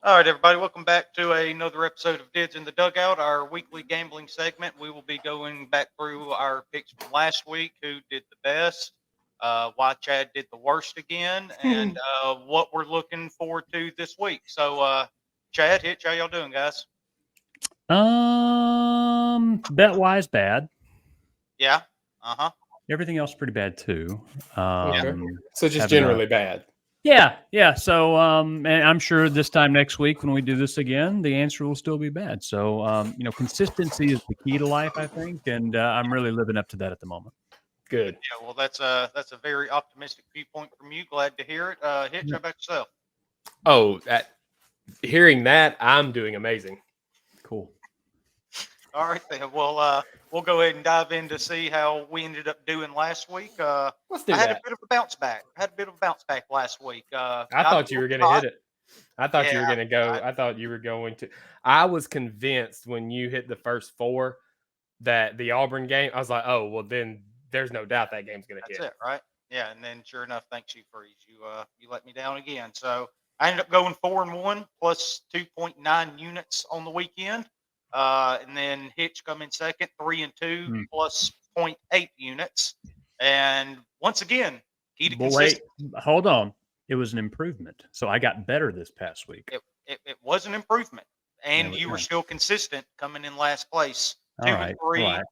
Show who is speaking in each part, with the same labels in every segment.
Speaker 1: All right, everybody, welcome back to another episode of Dids in the Dugout, our weekly gambling segment. We will be going back through our picks from last week, who did the best, why Chad did the worst again, and what we're looking forward to this week. So, Chad, Hitch, how y'all doing, guys?
Speaker 2: Bet-wise, bad.
Speaker 1: Yeah.
Speaker 2: Everything else pretty bad too.
Speaker 3: So just generally bad.
Speaker 2: Yeah. So, and I'm sure this time next week when we do this again, the answer will still be bad. So, consistency is the key to life, I think, and I'm really living up to that at the moment.
Speaker 3: Good.
Speaker 1: Yeah. Well, that's a very optimistic viewpoint from you. Glad to hear it. Hitch, how about yourself?
Speaker 3: Oh, hearing that, I'm doing amazing.
Speaker 2: Cool.
Speaker 1: All right, then. Well, we'll go ahead and dive in to see how we ended up doing last week.
Speaker 3: Let's do
Speaker 1: I had
Speaker 3: that.
Speaker 1: a bit of a bounce back. last week.
Speaker 3: I thought you were going to hit it. I thought you were going to go. I thought you were going to. I was convinced when you hit the first four that the Auburn game, I was like, oh, well, then there's no doubt that game's going to hit.
Speaker 1: That's it, right? Yeah, and then sure enough, thanks you, Freeze. You let me down again. So I ended up going 4-1 plus 2.9 units on the weekend. And then Hitch come in second, 3-2 plus 0.8 units. And once again, key to consistency.
Speaker 2: Wait, hold on. It was an improvement. So I got better this past week.
Speaker 1: It was an improvement. And you were still consistent coming in last place. 2-3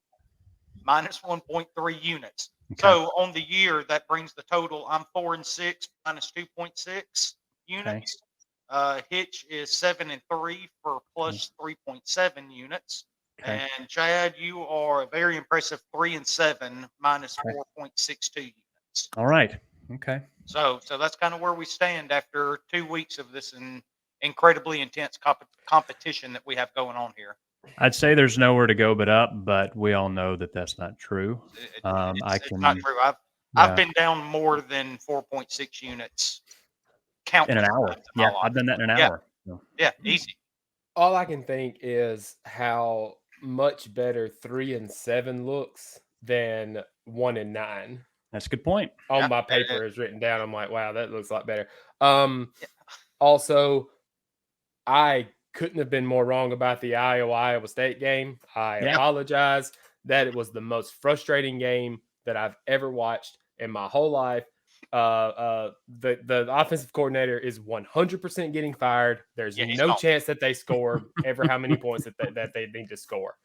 Speaker 1: minus 1.3 units. Okay. So on the year, that brings the total. I'm 4-6 minus 2.6 units. Okay. Hitch is 7-3 for plus 3.7 units. Okay. And Chad, you are a very impressive 3-7 minus 4.62 units.
Speaker 2: All right. Okay.
Speaker 1: So that's kind of where we stand after 2 weeks of this incredibly intense competition that we have going on here.
Speaker 2: I'd say there's nowhere to go but up, but we all know that that's not true.
Speaker 1: It's not true. I've been down more than 4.6 units.
Speaker 2: In an hour. Yeah, I've done that in an hour.
Speaker 1: Yeah, easy.
Speaker 3: All I can think is how much better 3-7 looks than 1-9.
Speaker 2: That's a good point.
Speaker 3: On my paper is written down. I'm like, wow, that looks a lot better. Also, I couldn't have been more wrong about the Iowa State game. I apologize. That it was the most frustrating game that I've ever watched in my whole life. The offensive coordinator is 100% getting fired. There's no chance that they score ever how many points that they need to score.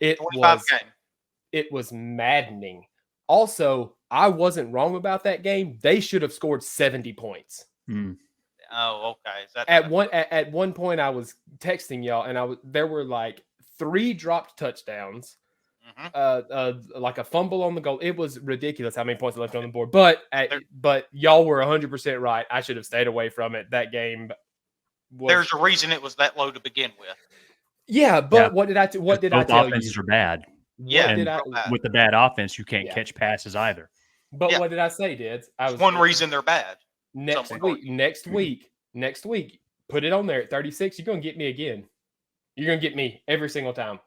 Speaker 3: It was maddening. Also, I wasn't wrong about that game. They should have scored 70 points.
Speaker 1: Oh, okay. Is that
Speaker 3: at one point I was texting y'all and there were like 3 dropped touchdowns. Like a fumble on the goal. It was ridiculous how many points I left on the board. But y'all were 100% right. I should have stayed away from it. That game.
Speaker 1: There's a reason it was that low to begin with.
Speaker 3: Yeah, but what did I tell you?
Speaker 2: Offenses are bad. With the bad offense, you can't catch passes either.
Speaker 3: But what did I say, Dids?
Speaker 1: One reason they're bad.
Speaker 3: Next week, put it on there at 36. You're going to get me again. You're going to get me every single time.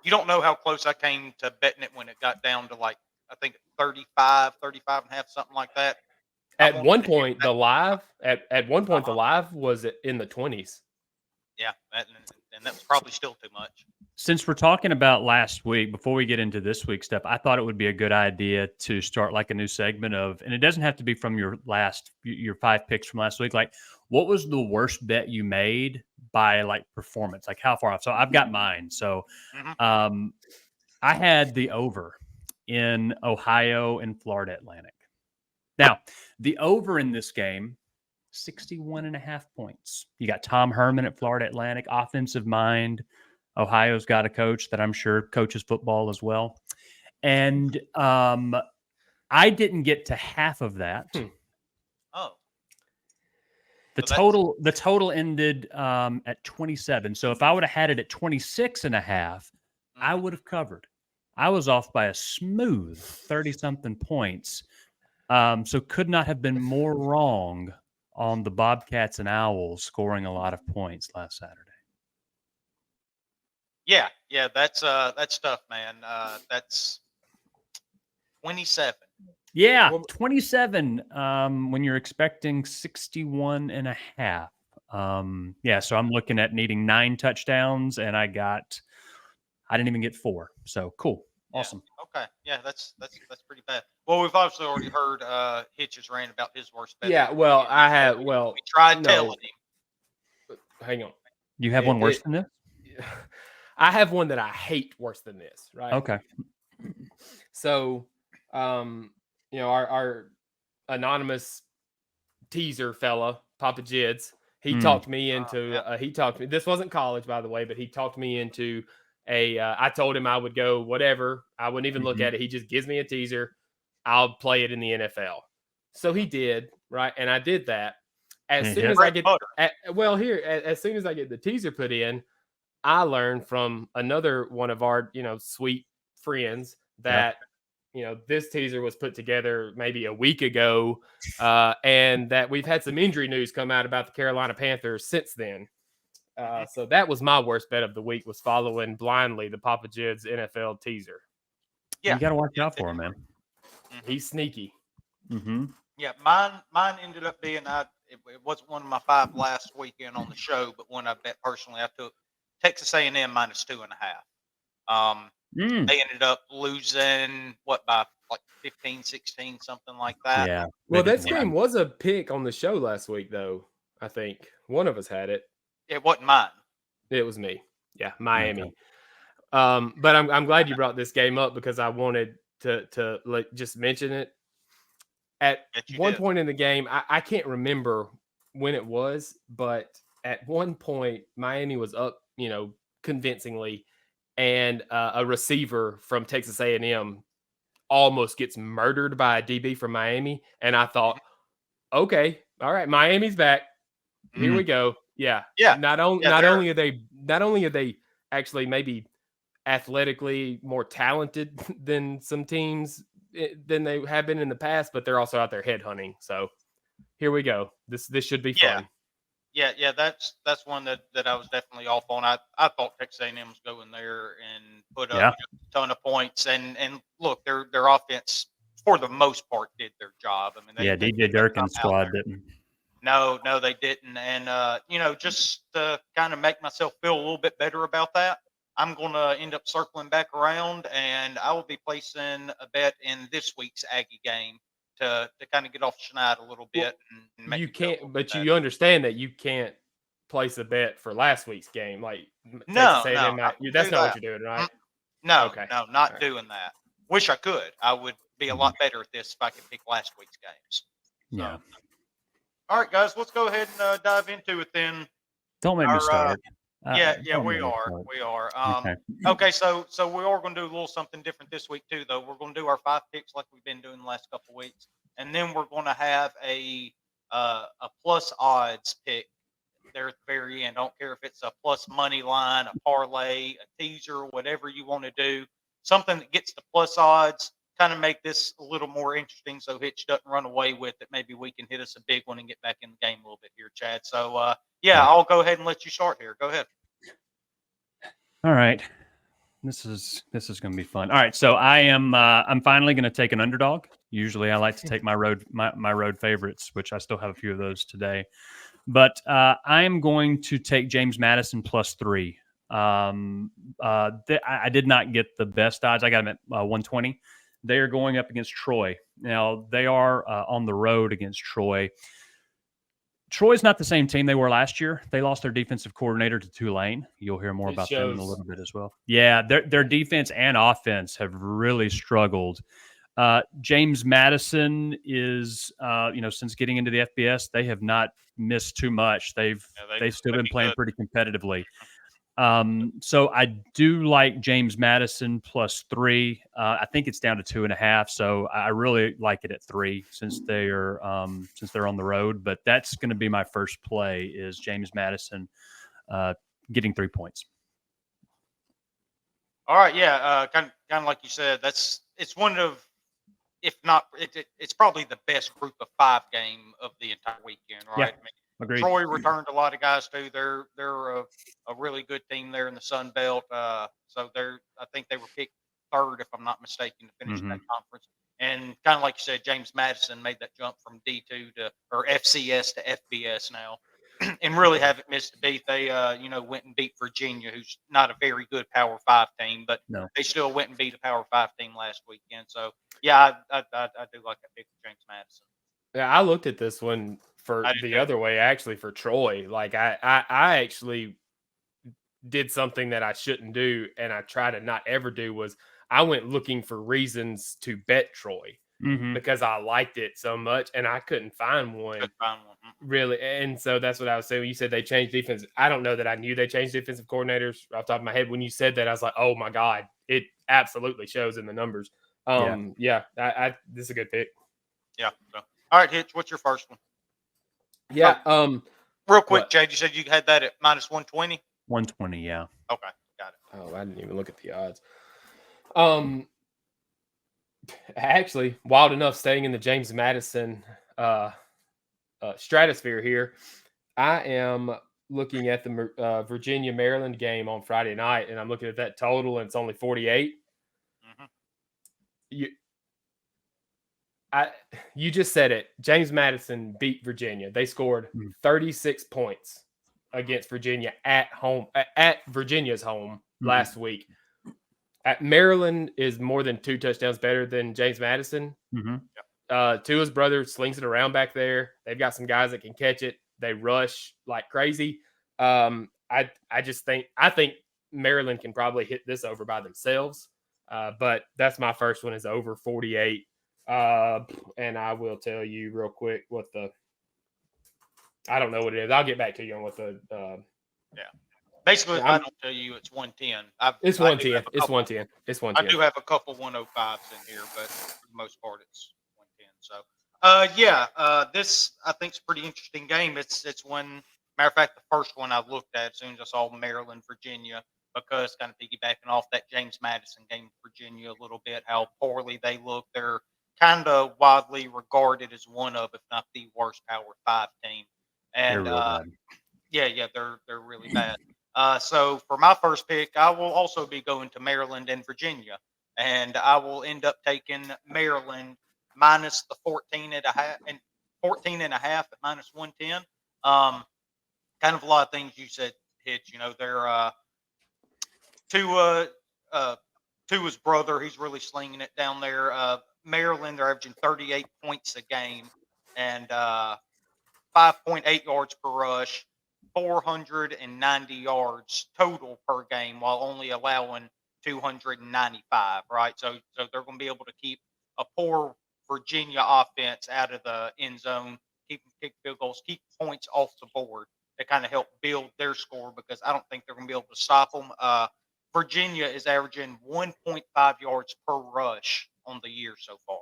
Speaker 1: You don't know how close I came to betting it when it got down to like, I think 35 and a half, something like that.
Speaker 3: At one point, the live was in the 20s.
Speaker 1: Yeah, and that was probably still too much.
Speaker 2: Since we're talking about last week, before we get into this week's stuff, I thought it would be a good idea to start like a new segment of, and it doesn't have to be from your 5 picks from last week. Like, what was the worst bet you made by like performance? Like how far off? So I've got mine. So I had the over in Ohio and Florida Atlantic. Now, the over in this game, 61.5 points. You got Tom Herman at Florida Atlantic, offensive mind. Ohio's got a coach that I'm sure coaches football as well. And I didn't get to half of that.
Speaker 1: Oh.
Speaker 2: The total ended at 27. So if I would have had it at 26.5, I would have covered. I was off by a smooth 30-something points. So could not have been more wrong on the Bobcats and Owls scoring a lot of points last Saturday.
Speaker 1: Yeah, that's tough, man. That's 27.
Speaker 2: Yeah, 27 when you're expecting 61.5. So I'm looking at needing 9 touchdowns, and I didn't even get 4. So cool. Awesome.
Speaker 1: Yeah. Okay. Yeah, that's pretty bad. Well, we've also already heard Hitch's rant about his worst bet.
Speaker 3: Yeah, well, I have.
Speaker 1: We tried telling him.
Speaker 3: Hang on.
Speaker 2: You have one worse than this?
Speaker 3: I have one that I hate worse than this. Right.
Speaker 2: Okay.
Speaker 3: So, our anonymous teaser fella, Papa Jids, he talked me into. This wasn't college, by the way, but he talked me into I told him I would go whatever. I wouldn't even look at it. He just gives me a teaser. I'll play it in the NFL. So he did, right? And I did that. As soon as I get as soon as I get the teaser put in, I learned from another one of our, sweet friends that, this teaser was put together maybe a week ago, and that we've had some injury news come out about the Carolina Panthers since then. So that was my worst bet of the week, was following blindly the Papa Jids NFL teaser.
Speaker 2: Yeah, you got to watch out for him, man.
Speaker 3: He's sneaky.
Speaker 2: Mm-hmm.
Speaker 1: Yeah, mine ended up being it wasn't one of my 5 last weekend on the show, but one I bet personally. I took Texas A&M -2.5. They ended up losing by like 15, 16, something like that.
Speaker 2: Yeah.
Speaker 3: Well, that game was a pick on the show last week, though. I think one of us had it.
Speaker 1: It wasn't mine.
Speaker 3: It was me. Yeah, Miami. Okay. But I'm glad you brought this game up, because I wanted to just mention it. At one point in the game, I can't remember when it was, but at one point Miami was up, convincingly, and a receiver from Texas A&M almost gets murdered by a DB from Miami, and I thought, okay, all right, Miami's back. Here we go. Yeah. Not only are they actually maybe athletically more talented than some teams than they have been in the past, but they're also out there headhunting. So here we go. This should be fun.
Speaker 1: Yeah. That's one that I was definitely off on. I thought Texas A&M was going there and put up a ton of points. And look, their offense for the most part did their job. I mean,
Speaker 2: DJ Durkin's squad didn't.
Speaker 1: No, they didn't. And just to kind of make myself feel a little bit better about that, I'm going to end up circling back around, and I will be placing a bet in this week's Aggie game to kind of get off Schneid a little bit. And make
Speaker 3: you can't, but you understand that you can't place a bet for last week's game. Like, that's not what you're doing, right?
Speaker 1: No, not doing that. Wish I could. I would be a lot better at this if I could pick last week's games. So.
Speaker 2: Yeah.
Speaker 1: All right, guys, let's go ahead and dive into it then.
Speaker 2: Don't make me start.
Speaker 1: We are. Okay, so we are going to do a little something different this week too, though. We're going to do our 5 picks like we've been doing the last couple of weeks, and then we're going to have a plus odds pick there at the very end. I don't care if it's a plus money line, a parlay, a teaser, whatever you want to do. Something that gets the plus odds. Kind of make this a little more interesting, so Hitch doesn't run away with it. Maybe we can hit us a big one and get back in the game a little bit here, Chad. So, I'll go ahead and let you start here. Go ahead.
Speaker 2: All right, this is going to be fun. All right, so I'm finally going to take an underdog. Usually, I like to take my road favorites, which I still have a few of those today. But I am going to take James Madison +3. I did not get the best odds. I got them at 120. They are going up against Troy. Now, they are on the road against Troy. Troy's not the same team they were last year. They lost their defensive coordinator to Tulane. You'll hear more about them in a little bit as well. Yeah, their defense and offense have really struggled. James Madison is, since getting into the FBS, they have not missed too much. They've still been playing pretty competitively. So I do like James Madison +3. I think it's down to 2.5. So I really like it at 3 since they're on the road. But that's going to be my first play is James Madison getting 3 points.
Speaker 1: All right, yeah, kind of like you said, it's one of, if not, it's probably the best group of 5 game of the entire weekend, right?
Speaker 2: Yeah.
Speaker 1: I mean,
Speaker 2: Agreed.
Speaker 1: Troy returned a lot of guys too. They're a really good team there in the Sun Belt. So I think they were picked 3rd, if I'm not mistaken, to finish that conference. And kind of like you said, James Madison made that jump from D2 or FCS to FBS now. and really haven't missed a beat. They, went and beat Virginia, who's not a very good Power 5 team, but they still went and beat a Power 5 team last weekend. So, yeah, I do like that pick for James Madison.
Speaker 3: Yeah, I looked at this one for the other way, actually, for Troy. Like, I actually did something that I shouldn't do, and I try to not ever do, was I went looking for reasons to bet Troy. Because I liked it so much, and I couldn't find one. Really. And so that's what I was saying. When you said they changed defense, I don't know that I knew they changed defensive coordinators off the top of my head. When you said that, I was like, oh my God, it absolutely shows in the numbers. This is a good pick.
Speaker 1: Yeah. So, all right, Hitch, what's your first one?
Speaker 3: Yeah.
Speaker 1: Real quick, Jade, you said you had that at minus 120?
Speaker 2: 120, yeah.
Speaker 1: Okay, got it.
Speaker 3: Oh, I didn't even look at the odds. Actually, wild enough, staying in the James Madison stratosphere here, I am looking at the Virginia-Maryland game on Friday night, and I'm looking at that total, and it's only 48. You just said it. James Madison beat Virginia. They scored 36 points against Virginia at home, at Virginia's home last week. Maryland is more than 2 touchdowns better than James Madison. Tua's brother slings it around back there. They've got some guys that can catch it. They rush like crazy. I think Maryland can probably hit this over by themselves. But that's my first one, is over 48. And I will tell you real quick I don't know what it is. I'll get back to you on what the
Speaker 1: Basically, I don't tell you it's 110.
Speaker 3: It's 110. It's 110. It's 110.
Speaker 1: I do have a couple 105s in here, but for the most part, it's 110. So, this I think is a pretty interesting game. It's one, matter of fact, the first one I looked at as soon as I saw Maryland, Virginia, because kind of piggybacking off that James Madison game, Virginia a little bit, how poorly they look. They're kind of widely regarded as one of, if not the worst Power 5 team. And they're really bad. So for my first pick, I will also be going to Maryland and Virginia, and I will end up taking Maryland minus the 14.5 at minus 110. Kind of a lot of things you said, Hitch. They're Tua's brother. He's really slinging it down there. Maryland, they're averaging 38 points a game and 5.8 yards per rush. 490 yards total per game while only allowing 295, right? So they're going to be able to keep a poor Virginia offense out of the end zone, keep them kick field goals, keep points off the board to kind of help build their score, because I don't think they're going to be able to stop them. Virginia is averaging 1.5 yards per rush on the year so far.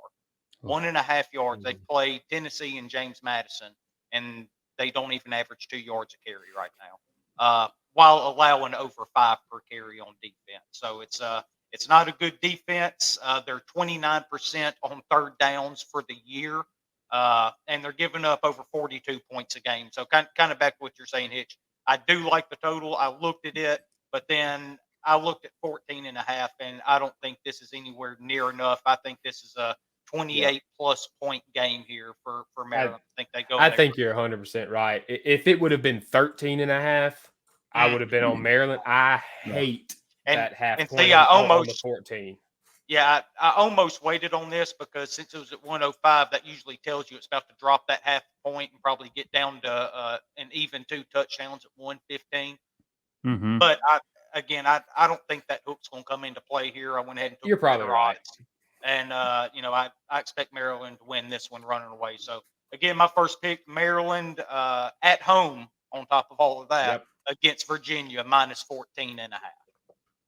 Speaker 1: 1.5 yards. They play Tennessee and James Madison, and they don't even average 2 yards a carry right now, while allowing over 5 per carry on defense. So it's not a good defense. They're 29% on third downs for the year, and they're giving up over 42 points a game. So kind of back to what you're saying, Hitch. I do like the total. I looked at it, but then I looked at 14.5, and I don't think this is anywhere near enough. I think this is a 28-plus point game here for Maryland. I
Speaker 3: think you're 100% right. If it would have been 13.5, I would have been on Maryland. I hate that half point.
Speaker 1: See, I almost 14. Yeah, I almost waited on this, because since it was at 105, that usually tells you it's about to drop that half point and probably get down to an even 2 touchdowns at 115. But I don't think that hook's going to come into play here. I went ahead and took
Speaker 3: You're probably right.
Speaker 1: And, I expect Maryland to win this one running away. So, again, my first pick, Maryland at home on top of all of that against Virginia, minus 14.5.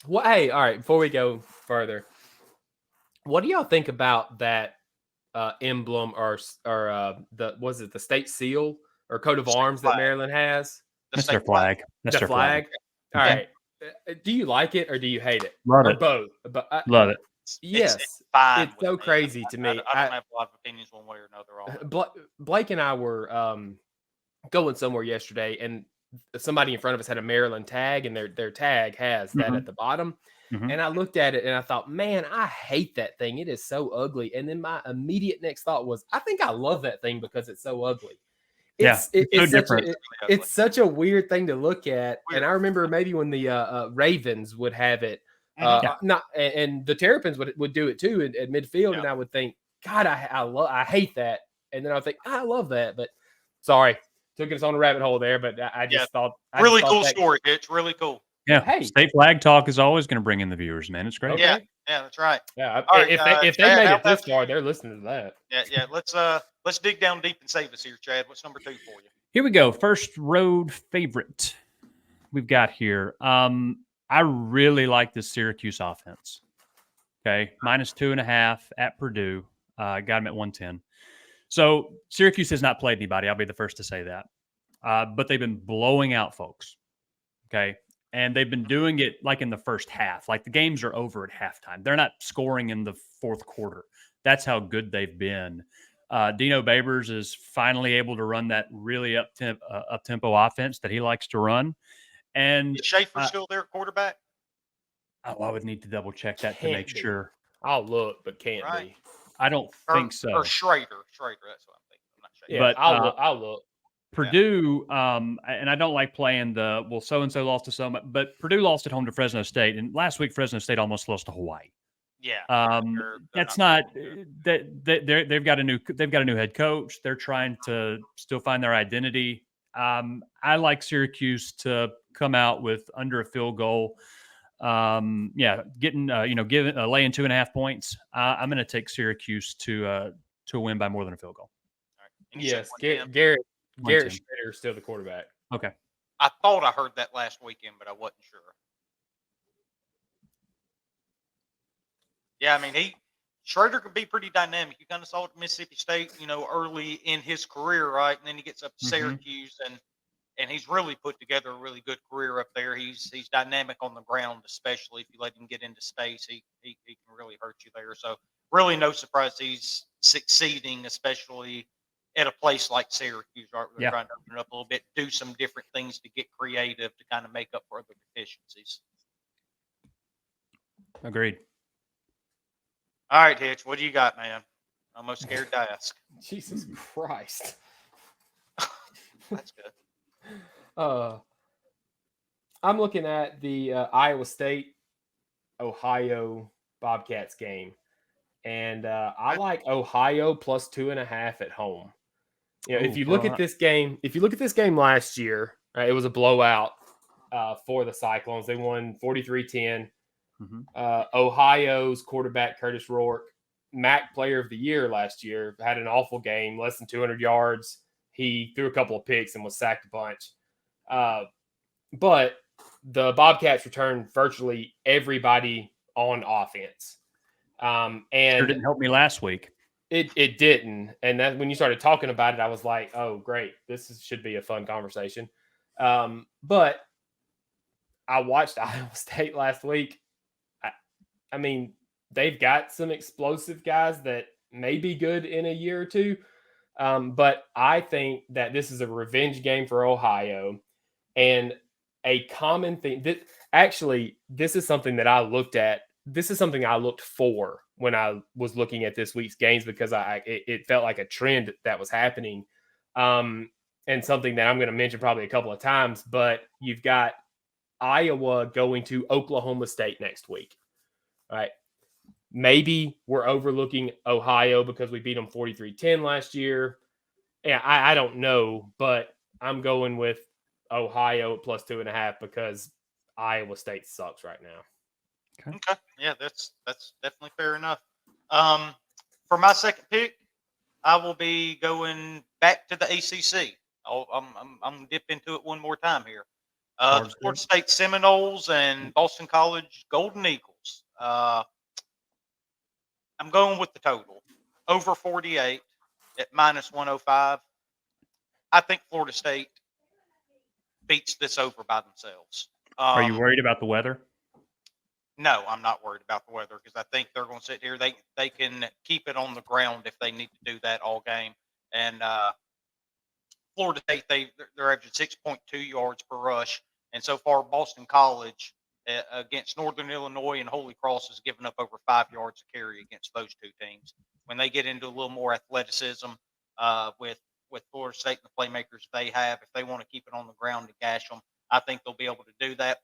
Speaker 3: Well, hey, all right, before we go further, what do y'all think about that emblem or the state seal or coat of arms that Maryland has?
Speaker 2: That's their flag.
Speaker 3: That's their flag. All right. Do you like it or do you hate it?
Speaker 2: Love it.
Speaker 3: Both.
Speaker 2: Love it.
Speaker 3: Yes, it's so crazy to me.
Speaker 1: I don't have a lot of opinions one way or another on it.
Speaker 3: Blake and I were going somewhere yesterday, and somebody in front of us had a Maryland tag, and their tag has that at the bottom. And I looked at it, and I thought, man, I hate that thing. It is so ugly. And then my immediate next thought was, I think I love that thing because it's so ugly. It's such a weird thing to look at. And I remember maybe when the Ravens would have it, and the Terrapins would do it too at midfield, and I would think, God, I hate that, and then I would think, I love that, but sorry, took us on a rabbit hole there. But I just thought
Speaker 1: really cool story. It's really cool.
Speaker 2: Yeah, hey, state flag talk is always going to bring in the viewers, man. It's great.
Speaker 3: Okay.
Speaker 1: Yeah, that's right.
Speaker 3: Yeah, if they made it this far, they're listening to that.
Speaker 1: Yeah. Let's dig down deep and save us here, Chad. What's number 2 for you?
Speaker 2: Here we go. First road favorite we've got here. I really like this Syracuse offense. Okay, -2.5 at Purdue. Got them at 110. So Syracuse has not played anybody. I'll be the first to say that. But they've been blowing out folks. Okay. And they've been doing it like in the first half. Like the games are over at halftime. They're not scoring in the fourth quarter. That's how good they've been. Dino Babers is finally able to run that really up-tempo offense that he likes to run. And
Speaker 1: is Schaefer still there at quarterback?
Speaker 2: Oh, I would need to double-check that to make sure.
Speaker 3: I'll look, but can't be.
Speaker 2: I don't think so.
Speaker 1: Or Schrader. That's what I'm thinking. I'm not sure.
Speaker 3: Yeah, but I'll look.
Speaker 2: Purdue, and I don't like playing so-and-so lost to so, but Purdue lost at home to Fresno State, and last week Fresno State almost lost to Hawaii.
Speaker 1: Yeah,
Speaker 2: that's not they've got a new head coach. They're trying to still find their identity. I like Syracuse to come out with under a field goal. Getting laying 2.5 points. I'm going to take Syracuse to win by more than a field goal.
Speaker 1: Right.
Speaker 3: Yes, Garrett Schrader is still the quarterback.
Speaker 2: Okay.
Speaker 1: I thought I heard that last weekend, but I wasn't sure. Yeah, I mean, Schrader could be pretty dynamic. You kind of saw it at Mississippi State, early in his career, right? And then he gets up to Syracuse, and he's really put together a really good career up there. He's dynamic on the ground, especially if you let him get into space. He can really hurt you there. So really no surprise he's succeeding, especially at a place like Syracuse, right? Where they're trying to open it up a little bit, do some different things to get creative to kind of make up for other deficiencies.
Speaker 2: Agreed.
Speaker 1: All right, Hitch, what do you got, man? I'm almost scared to ask.
Speaker 3: Jesus Christ.
Speaker 1: That's good.
Speaker 3: I'm looking at the Iowa State Ohio Bobcats game, and I like Ohio plus 2.5 at home. If you look at this game, last year, it was a blowout for the Cyclones. They won 43-10. Ohio's quarterback Curtis Rourke, MAC Player of the Year last year, had an awful game, less than 200 yards. He threw a couple of picks and was sacked a bunch. But the Bobcats returned virtually everybody on offense. And
Speaker 2: sure didn't help me last week.
Speaker 3: It didn't. And that when you started talking about it, I was like, oh, great. This should be a fun conversation. But I watched Iowa State last week. I mean, they've got some explosive guys that may be good in a year or two. But I think that this is a revenge game for Ohio. And a common thing this is something that I looked at. This is something I looked for when I was looking at this week's games because it felt like a trend that was happening. And something that I'm going to mention probably a couple of times, but you've got Iowa going to Oklahoma State next week. Right. Maybe we're overlooking Ohio because we beat them 43-10 last year. Yeah, I don't know, but I'm going with Ohio plus 2.5 because Iowa State sucks right now.
Speaker 1: Okay. Yeah, that's definitely fair enough. For my second pick, I will be going back to the ACC. I'm gonna dip into it one more time here. The Florida State Seminoles and Boston College Golden Eagles. I'm going with the total over 48 at -105. I think Florida State beats this over by themselves.
Speaker 2: Are you worried about the weather?
Speaker 1: No, I'm not worried about the weather because I think they're going to sit here. They can keep it on the ground if they need to do that all game. And Florida State, they're averaging 6.2 yards per rush. And so far, Boston College against Northern Illinois and Holy Cross has given up over 5 yards a carry against those two teams. When they get into a little more athleticism with with Florida State and the playmakers they have. If they want to keep it on the ground to gash them, I think they'll be able to do that.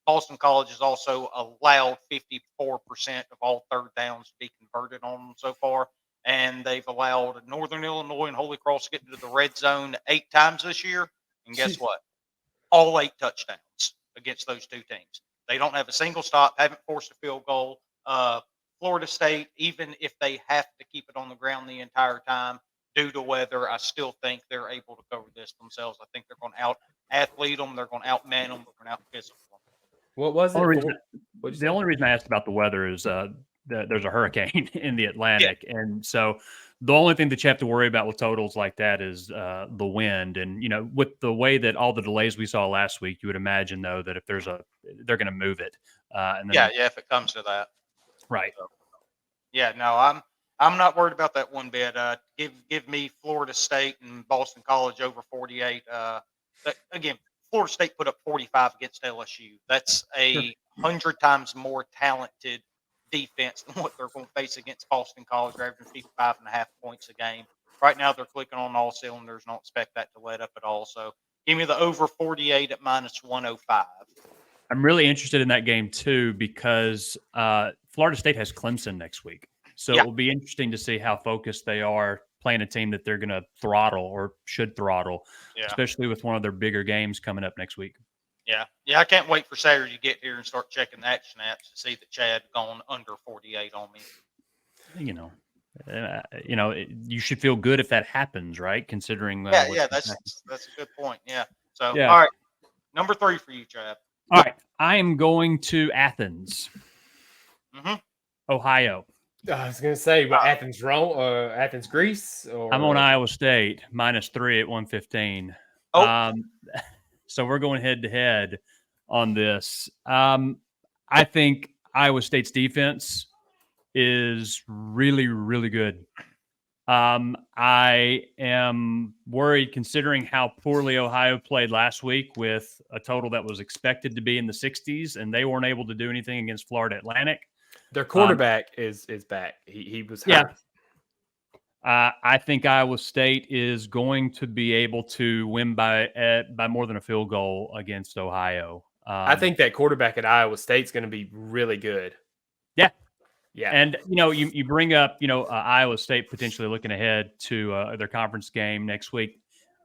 Speaker 1: Boston College has also allowed 54% of all third downs to be converted on them so far. And they've allowed Northern Illinois and Holy Cross to get into the red zone 8 times this year. And guess what? All 8 touchdowns against those 2 teams. They don't have a single stop, haven't forced a field goal. Florida State, even if they have to keep it on the ground the entire time due to weather, I still think they're able to cover this themselves. I think they're going to out-athlete them. They're going to out-man them. They're going to out-physical them.
Speaker 3: What was it?
Speaker 2: The only reason I asked about the weather is there's a hurricane in the Atlantic. Yeah. And so the only thing that you have to worry about with totals like that is the wind. And, with the way that all the delays we saw last week, you would imagine, though, that if they're going to move it.
Speaker 1: If it comes to that.
Speaker 2: Right.
Speaker 1: So, no, I'm not worried about that one bit. Give me Florida State and Boston College over 48. Again, Florida State put up 45 against LSU. That's 100 times more talented defense than what they're going to face against Boston College. They're averaging 55.5 points a game. Right now, they're clicking on all cylinders. Don't expect that to let up at all. So give me the over 48 at -105.
Speaker 2: I'm really interested in that game, too, because Florida State has Clemson next week. So it will be interesting to see how focused they are playing a team that they're going to throttle or should throttle, especially with one of their bigger games coming up next week.
Speaker 1: Yeah. I can't wait for Saturday to get here and start checking the action apps to see that Chad gone under 48 on me.
Speaker 2: You should feel good if that happens, right? Considering
Speaker 1: that's a good point. Yeah. So all right, number 3 for you, Chad.
Speaker 2: All right, I am going to Athens, Ohio.
Speaker 3: I was going to say, Athens, Rome, or Athens, Greece? Or...
Speaker 2: I'm on Iowa State, -3 at 115. So we're going head-to-head on this. I think Iowa State's defense is really, really good. I am worried considering how poorly Ohio played last week with a total that was expected to be in the 60s, and they weren't able to do anything against Florida Atlantic.
Speaker 3: Their quarterback is back. He was hurt.
Speaker 2: I think Iowa State is going to be able to win by more than a field goal against Ohio.
Speaker 3: I think that quarterback at Iowa State is going to be really good.
Speaker 2: Yeah. And, you bring up, Iowa State potentially looking ahead to their conference game next week.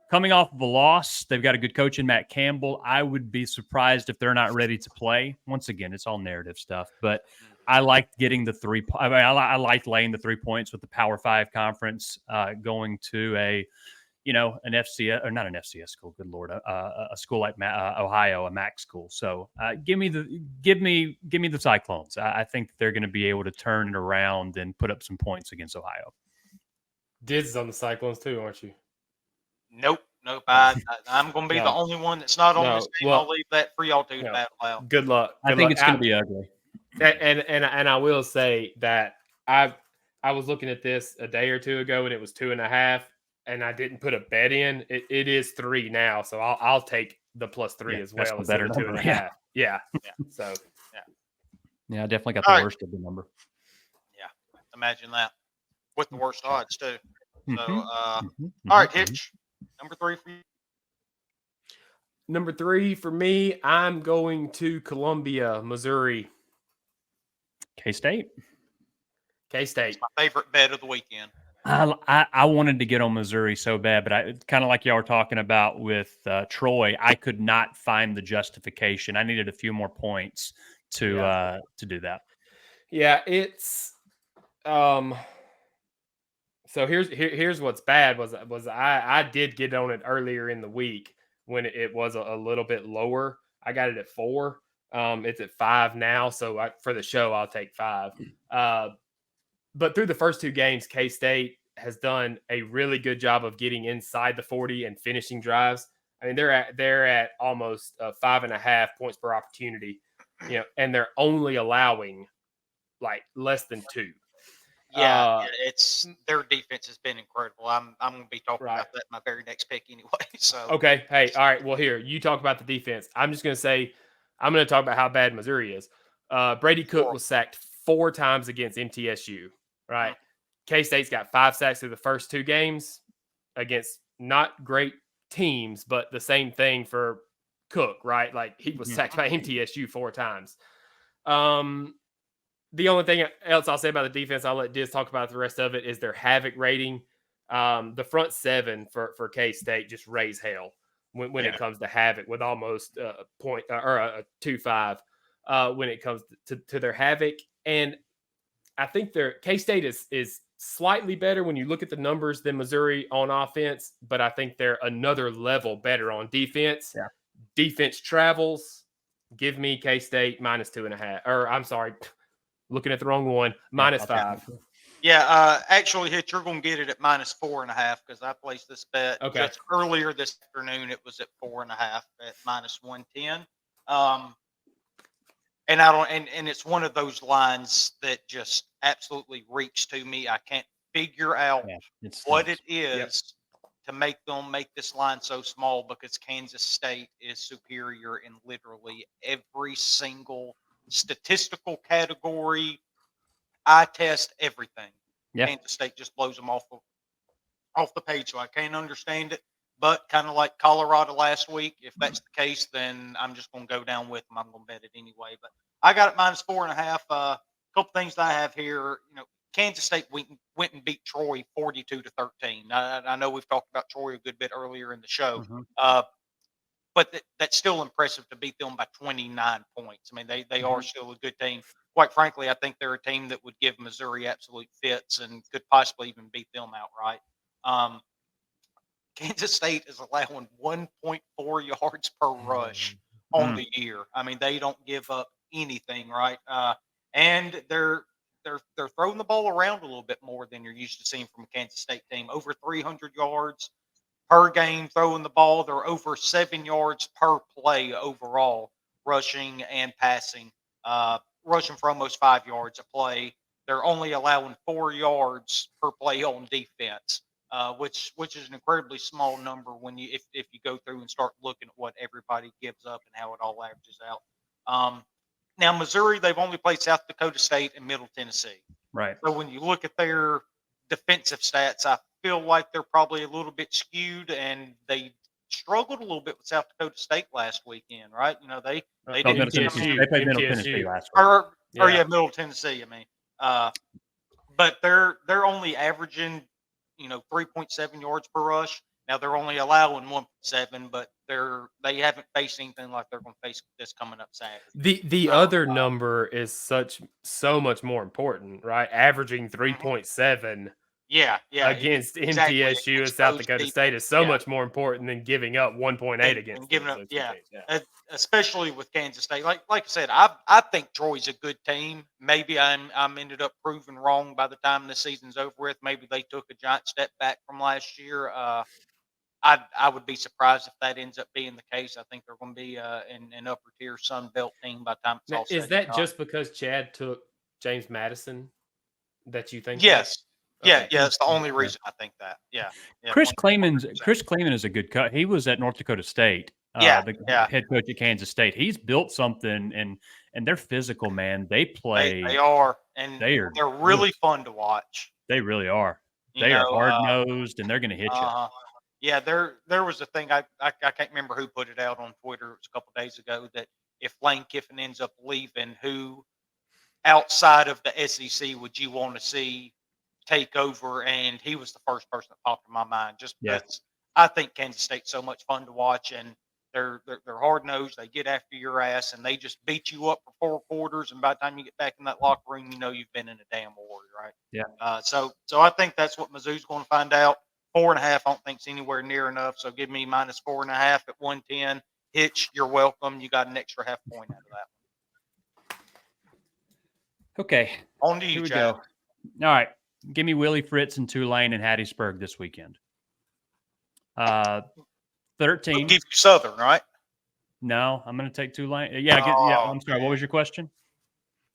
Speaker 2: Coming off of a loss, they've got a good coach in Matt Campbell. I would be surprised if they're not ready to play. Once again, it's all narrative stuff, but I liked getting the 3. I liked laying the 3 points with the Power 5 conference, going to an FCS or not an FCS school. Good Lord, a school like Ohio, a MAC school. So give me the Cyclones. I think they're going to be able to turn it around and put up some points against Ohio.
Speaker 3: Diz is on the Cyclones too, aren't you?
Speaker 1: Nope. I'm going to be the only one that's not on this team. I'll leave that for y'all to battle out.
Speaker 3: Good luck.
Speaker 2: I think it's going to be ugly.
Speaker 3: And I will say that I was looking at this a day or two ago and it was 2.5, and I didn't put a bet in. It is 3 now, so I'll take the +3 as well instead of 2.5. Yeah. So
Speaker 2: I definitely got the worst of the number.
Speaker 1: Yeah, imagine that with the worst odds too. So all right, Hitch, number 3 for you.
Speaker 3: Number 3 for me, I'm going to Columbia, Missouri.
Speaker 2: K-State.
Speaker 1: It's my favorite bet of the weekend.
Speaker 2: I wanted to get on Missouri so bad, but I kind of like y'all were talking about with Troy. I could not find the justification. I needed a few more points to do that.
Speaker 3: Yeah, it's so here's what's bad was I did get on it earlier in the week when it was a little bit lower. I got it at 4. It's at 5 now, so for the show I'll take 5. But through the first 2 games, K-State has done a really good job of getting inside the 40 and finishing drives. I mean, they're at almost 5.5 points per opportunity, and they're only allowing like less than 2.
Speaker 1: It's their defense has been incredible. I'm going to be talking about that in my very next pick anyway. So
Speaker 3: okay, hey, all right. Well, here you talk about the defense. I'm just going to say I'm going to talk about how bad Missouri is. Brady Cook was sacked 4 times against MTSU. Right. K-State's got 5 sacks through the first 2 games. against not great teams, but the same thing for Cook, right? Like he was sacked by MTSU 4 times. The only thing else I'll say about the defense, I'll let Diz talk about the rest of it, is their havoc rating. The front 7 for K-State just raise hell when it comes to havoc, with almost a point or a 2.5 when it comes to their havoc. And I think their K-State is slightly better when you look at the numbers than Missouri on offense, but I think they're another level better on defense.
Speaker 2: Yeah.
Speaker 3: Defense travels. Give me K-State -2.5. Or I'm sorry, looking at the wrong one, -5.
Speaker 1: Yeah, actually, Hitch, you're going to get it at -4.5 because I placed this bet just earlier this afternoon. It was at 4.5 at -110. And I don't, and it's one of those lines that just absolutely reached to me. I can't figure out what it is to make them make this line so small, because Kansas State is superior in literally every single statistical category. I test everything.
Speaker 2: Yeah.
Speaker 1: Kansas State just blows them off the page, so I can't understand it. But kind of like Colorado last week, if that's the case, then I'm just going to go down with them. I'm going to bet it anyway. But I got it -4.5. A couple things that I have here. Kansas State went and beat Troy 42-13. I know we've talked about Troy a good bit earlier in the show, but that's still impressive to beat them by 29 points. I mean, they are still a good team. Quite frankly, I think they're a team that would give Missouri absolute fits and could possibly even beat them outright. Kansas State is allowing 1.4 yards per rush on the year. I mean, they don't give up anything, right? And they're throwing the ball around a little bit more than you're used to seeing from a Kansas State team. Over 300 yards per game throwing the ball. They're over 7 yards per play overall, rushing and passing. Rushing for almost 5 yards a play. They're only allowing 4 yards per play on defense. Which is an incredibly small number when if you go through and start looking at what everybody gives up and how it all averages out. Now Missouri, they've only played South Dakota State and Middle Tennessee.
Speaker 2: Right.
Speaker 1: So when you look at their defensive stats, I feel like they're probably a little bit skewed, and they struggled a little bit with South Dakota State last weekend, right? They
Speaker 2: played Middle Tennessee last week.
Speaker 1: Middle Tennessee. I mean, but they're only averaging 3.7 yards per rush. Now they're only allowing 1.7, but they haven't faced anything like they're going to face this coming up Saturday.
Speaker 3: The other number is so much more important, right? Averaging 3.7. Against MTSU and South Dakota State is so much more important than giving up 1.8 against
Speaker 1: and giving up. Especially with Kansas State. Like I said, I think Troy's a good team. Maybe I'm ended up proving wrong by the time the season's over with. Maybe they took a giant step back from last year. I would be surprised if that ends up being the case. I think they're going to be an upper tier Sun Belt team by the time it's all said.
Speaker 3: Is that just because Chad took James Madison that you think?
Speaker 1: Yes. Okay. Yeah, it's the only reason I think that. Yeah.
Speaker 2: Chris Kleiman is a good cut. He was at North Dakota State. The head coach at Kansas State. He's built something, and they're physical, man. They play.
Speaker 1: They are, and they're really fun to watch.
Speaker 2: They really are. They are hard nosed, and they're going to hit you.
Speaker 1: Yeah, there was a thing I can't remember who put it out on Twitter. It was a couple of days ago that if Lane Kiffin ends up leaving, who outside of the SEC would you want to see take over? And he was the first person that popped in my mind. Just because I think Kansas State's so much fun to watch, and they're hard nosed. They get after your ass, and they just beat you up for 4 quarters. And by the time you get back in that locker room, you've been in a damn war, right?
Speaker 2: Yeah.
Speaker 1: So I think that's what Mizzou's going to find out. 4.5, I don't think it's anywhere near enough. So give me -4.5 at 110. Hitch, you're welcome. You got an extra half point out of that.
Speaker 2: Okay.
Speaker 1: On to you, Chad.
Speaker 2: All right. Give me Willie Fritz and Tulane and Hattiesburg this weekend. 13.
Speaker 1: Give you Southern, right?
Speaker 2: No, I'm going to take Tulane. I'm sorry. What was your question?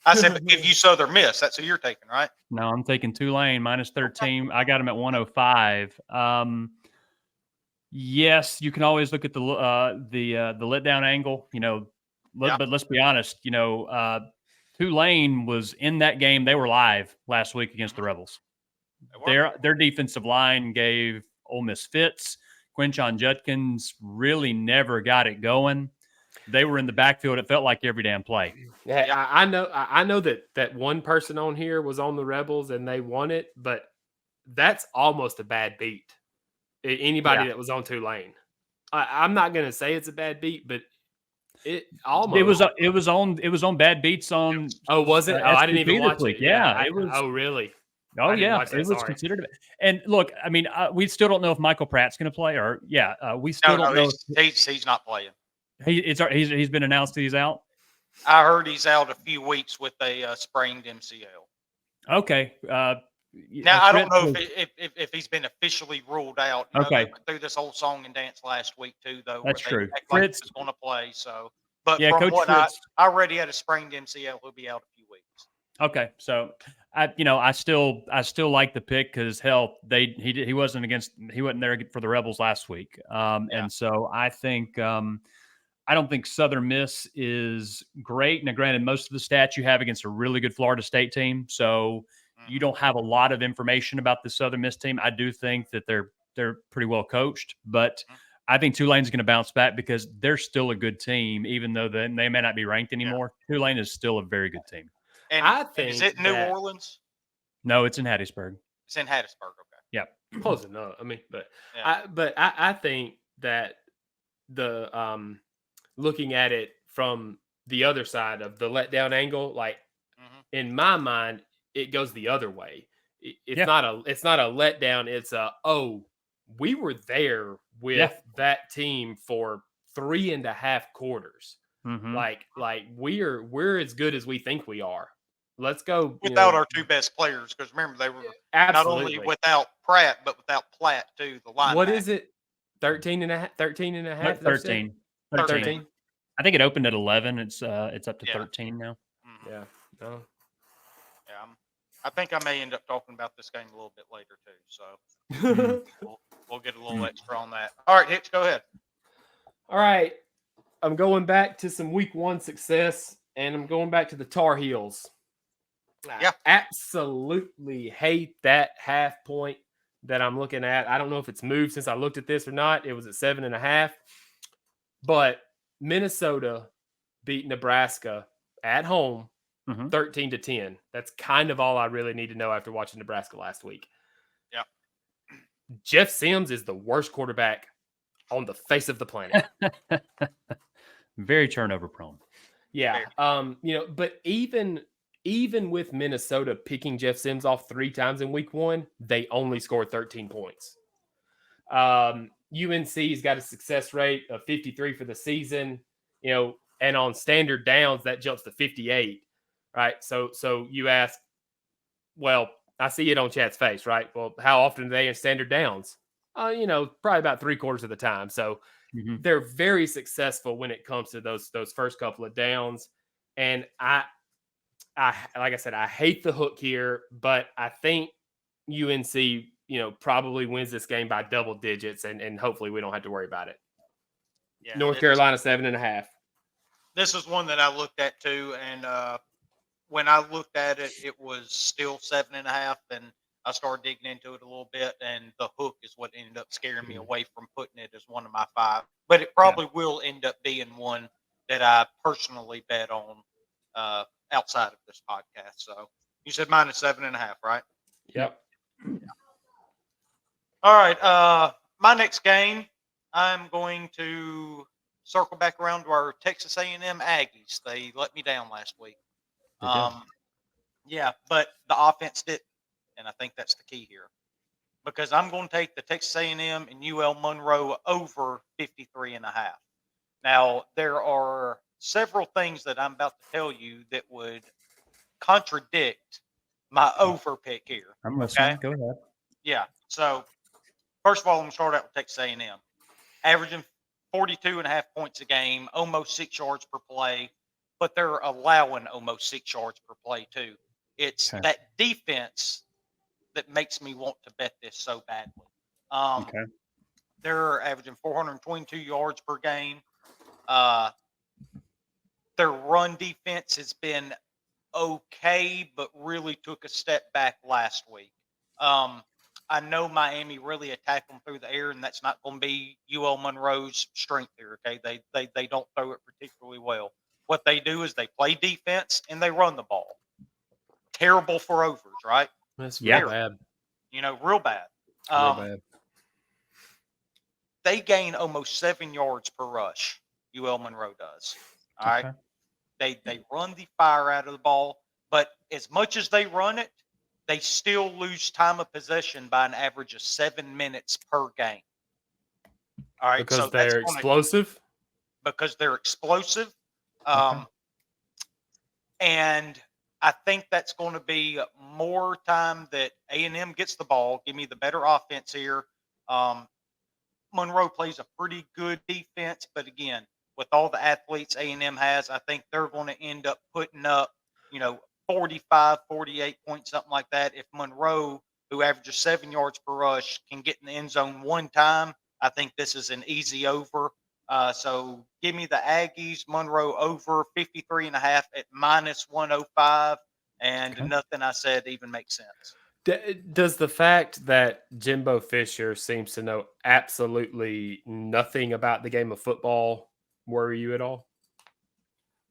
Speaker 1: I said, but give you Southern Miss. That's who you're taking, right?
Speaker 2: No, I'm taking Tulane -13. I got them at 105. Yes, you can always look at the letdown angle, but let's be honest, Tulane was in that game. They were live last week against the Rebels. Their defensive line gave Ole Miss fits. Quinshon Judkins really never got it going. They were in the backfield. It felt like every damn play.
Speaker 3: Yeah, yep. I know that one person on here was on the Rebels and they won it, but that's almost a bad beat. Anybody that was on Tulane. I'm not going to say it's a bad beat, but it almost
Speaker 2: it was on bad beats on.
Speaker 3: Oh, was it? I didn't even watch
Speaker 2: week.
Speaker 3: it.
Speaker 2: Yeah, it was.
Speaker 3: Oh, really?
Speaker 2: Oh, yeah, it was considered. And look, I mean, we still don't know if Michael Pratt's going to play, or we still don't know.
Speaker 1: He's not playing.
Speaker 2: He's been announced that he's out.
Speaker 1: I heard he's out a few weeks with a sprained MCL.
Speaker 2: Okay.
Speaker 1: Now I don't know if he's been officially ruled out.
Speaker 2: Okay.
Speaker 1: They went through this whole song and dance last week too, though.
Speaker 2: That's true.
Speaker 1: Fritz is going to play. So, but
Speaker 2: yeah,
Speaker 1: from
Speaker 2: Coach
Speaker 1: what
Speaker 2: Fritz,
Speaker 1: I already had a sprained MCL. He'll be out a few weeks.
Speaker 2: Okay, so I still like the pick because hell, he wasn't there for the Rebels last week, and so I think I don't think Southern Miss is great. Now, granted, most of the stats you have against a really good Florida State team, so you don't have a lot of information about the Southern Miss team. I do think that they're pretty well coached, but I think Tulane's going to bounce back because they're still a good team, even though they may not be ranked anymore. Yeah. Tulane is still a very good team.
Speaker 1: And I think is it New Orleans?
Speaker 2: No, it's in Hattiesburg.
Speaker 1: It's in Hattiesburg. Okay.
Speaker 2: Yeah.
Speaker 3: Close enough. I mean, but I think that the looking at it from the other side of the letdown angle, like in my mind, it goes the other way. It's not a letdown. It's we were there with that team for 3.5 quarters.
Speaker 2: Mm-hmm.
Speaker 3: Like we're as good as we think we are. Let's go
Speaker 1: without our two best players, because remember they were not only without Pratt but without Platt too. The line.
Speaker 3: What is it? 13 and a half. 13.
Speaker 2: 13. I think it opened at 11. It's up to 13 now.
Speaker 1: Mm-hmm.
Speaker 3: Yeah. No.
Speaker 1: Yeah. I think I may end up talking about this game a little bit later too. So we'll get a little extra on that. All right, Hitch, go ahead.
Speaker 3: All right. I'm going back to some week 1 success, and I'm going back to the Tar Heels. I absolutely hate that half point that I'm looking at. I don't know if it's moved since I looked at this or not. It was at 7.5. But Minnesota beat Nebraska at home 13-10. That's kind of all I really need to know after watching Nebraska last week.
Speaker 1: Yeah.
Speaker 3: Jeff Sims is the worst quarterback on the face of the planet.
Speaker 2: Very turnover prone.
Speaker 3: Yeah. But even with Minnesota picking Jeff Sims off 3 times in week 1, they only scored 13 points. UNC's got a success rate of 53 for the season, and on standard downs, that jumps to 58, right? So you ask, well, I see it on Chad's face, right? Well, how often are they in standard downs? Probably about 3/4 of the time. So they're very successful when it comes to those first couple of downs. And I like I said, I hate the hook here, but I think UNC, probably wins this game by double digits, and hopefully we don't have to worry about it. Yeah, North Carolina 7.5.
Speaker 1: This is one that I looked at too, and when I looked at it, it was still 7.5, and I started digging into it a little bit, and the hook is what ended up scaring me away from putting it as one of my 5. But it probably will end up being one that I personally bet on outside of this podcast. So you said minus 7.5, right?
Speaker 3: Yep.
Speaker 1: All right. My next game, I'm going to circle back around to our Texas A&M Aggies. They let me down last week. Yeah, but the offense didn't, and I think that's the key here, because I'm going to take the Texas A&M and UL Monroe over 53.5. Now, there are several things that I'm about to tell you that would contradict my over pick here.
Speaker 2: I'm listening. Okay? Go ahead.
Speaker 1: Yeah. So, first of all, I'm going to start out with Texas A&M. Averaging 42.5 points a game, almost 6 yards per play, but they're allowing almost 6 yards per play too. It's that defense that makes me want to bet this so badly. They're averaging 422 yards per game. Their run defense has been okay, but really took a step back last week. I I know Miami really attack them through the air, and that's not going to be UL Monroe's strength here. Okay, they don't throw it particularly well. What they do is they play defense and they run the ball. Terrible for overs, right?
Speaker 3: That's real bad.
Speaker 1: Real bad.
Speaker 3: Real bad.
Speaker 1: They gain almost 7 yards per rush. UL Monroe does. All right. They run the fire out of the ball, but as much as they run it, they still lose time of possession by an average of 7 minutes per game. All right.
Speaker 3: Because they're explosive?
Speaker 1: Because they're explosive. And I think that's going to be more time that A&M gets the ball. Give me the better offense here. Monroe plays a pretty good defense, but again, with all the athletes A&M has, I think they're going to end up putting up, 45, 48 points, something like that. If Monroe, who averages 7 yards per rush, can get in the end zone one time, I think this is an easy over. So give me the Aggies, Monroe over 53.5 at -105, and nothing I said even makes sense.
Speaker 3: Does the fact that Jimbo Fisher seems to know absolutely nothing about the game of football worry you at all?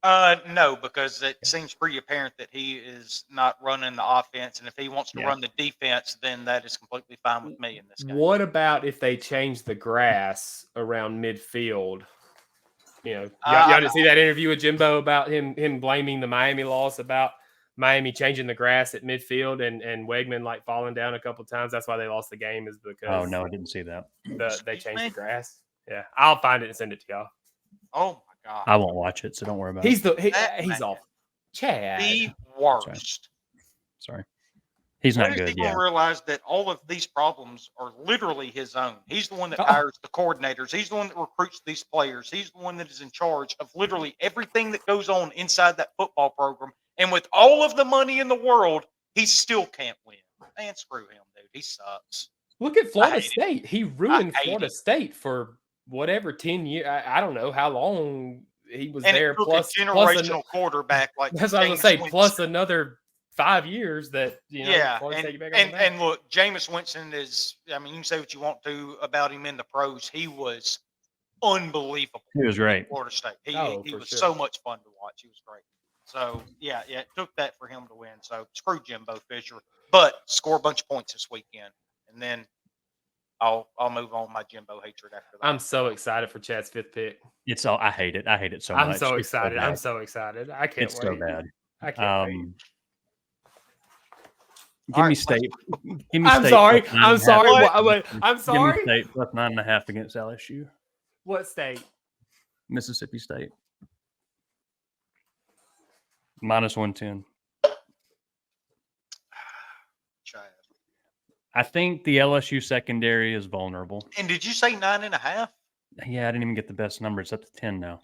Speaker 1: No, because it seems pretty apparent that he is not running the offense, and if he wants to run the defense, then that is completely fine with me in this game.
Speaker 3: What about if they change the grass around midfield? Y'all didn't see that interview with Jimbo about him blaming the Miami loss about Miami changing the grass at midfield and Wegman falling down a couple of times. That's why they lost the game, is because
Speaker 2: oh no, I didn't see that.
Speaker 3: They changed the grass. Yeah, I'll find it and send it to y'all.
Speaker 1: Oh my God,
Speaker 2: I won't watch it, so don't worry about it.
Speaker 3: He's off. Chad,
Speaker 1: the worst.
Speaker 2: Sorry. He's not good.
Speaker 1: People realize that all of these problems are literally his own. He's the one that hires the coordinators. He's the one that recruits these players. He's the one that is in charge of literally everything that goes on inside that football program. And with all of the money in the world, he still can't win. Man, screw him, dude. He sucks.
Speaker 3: Look at Florida State. He ruined Florida State for whatever 10 years. I don't know how long he was there.
Speaker 1: Plus a generational quarterback like
Speaker 3: that's what I was going to say. Plus another 5 years that
Speaker 1: and look, Jameis Winston is. I mean, you can say what you want to about him in the pros. He was unbelievable.
Speaker 2: He was great.
Speaker 1: Florida State. He was so much fun to watch. He was great. So it took that for him to win. So screw Jimbo Fisher, but score a bunch of points this weekend, and then I'll move on my Jimbo hatred after that.
Speaker 3: I'm so excited for Chad's 5th pick.
Speaker 2: I hate it. I hate it so much.
Speaker 3: I'm so excited. I can't wait.
Speaker 2: It's so bad.
Speaker 3: I can't wait.
Speaker 2: Give me State.
Speaker 3: I'm sorry. I'm sorry. I'm sorry.
Speaker 2: Give me State plus 9.5 against LSU.
Speaker 3: What state?
Speaker 2: Mississippi State. -110. I think the LSU secondary is vulnerable.
Speaker 1: And did you say 9.5?
Speaker 2: Yeah, I didn't even get the best number. It's up to 10 now.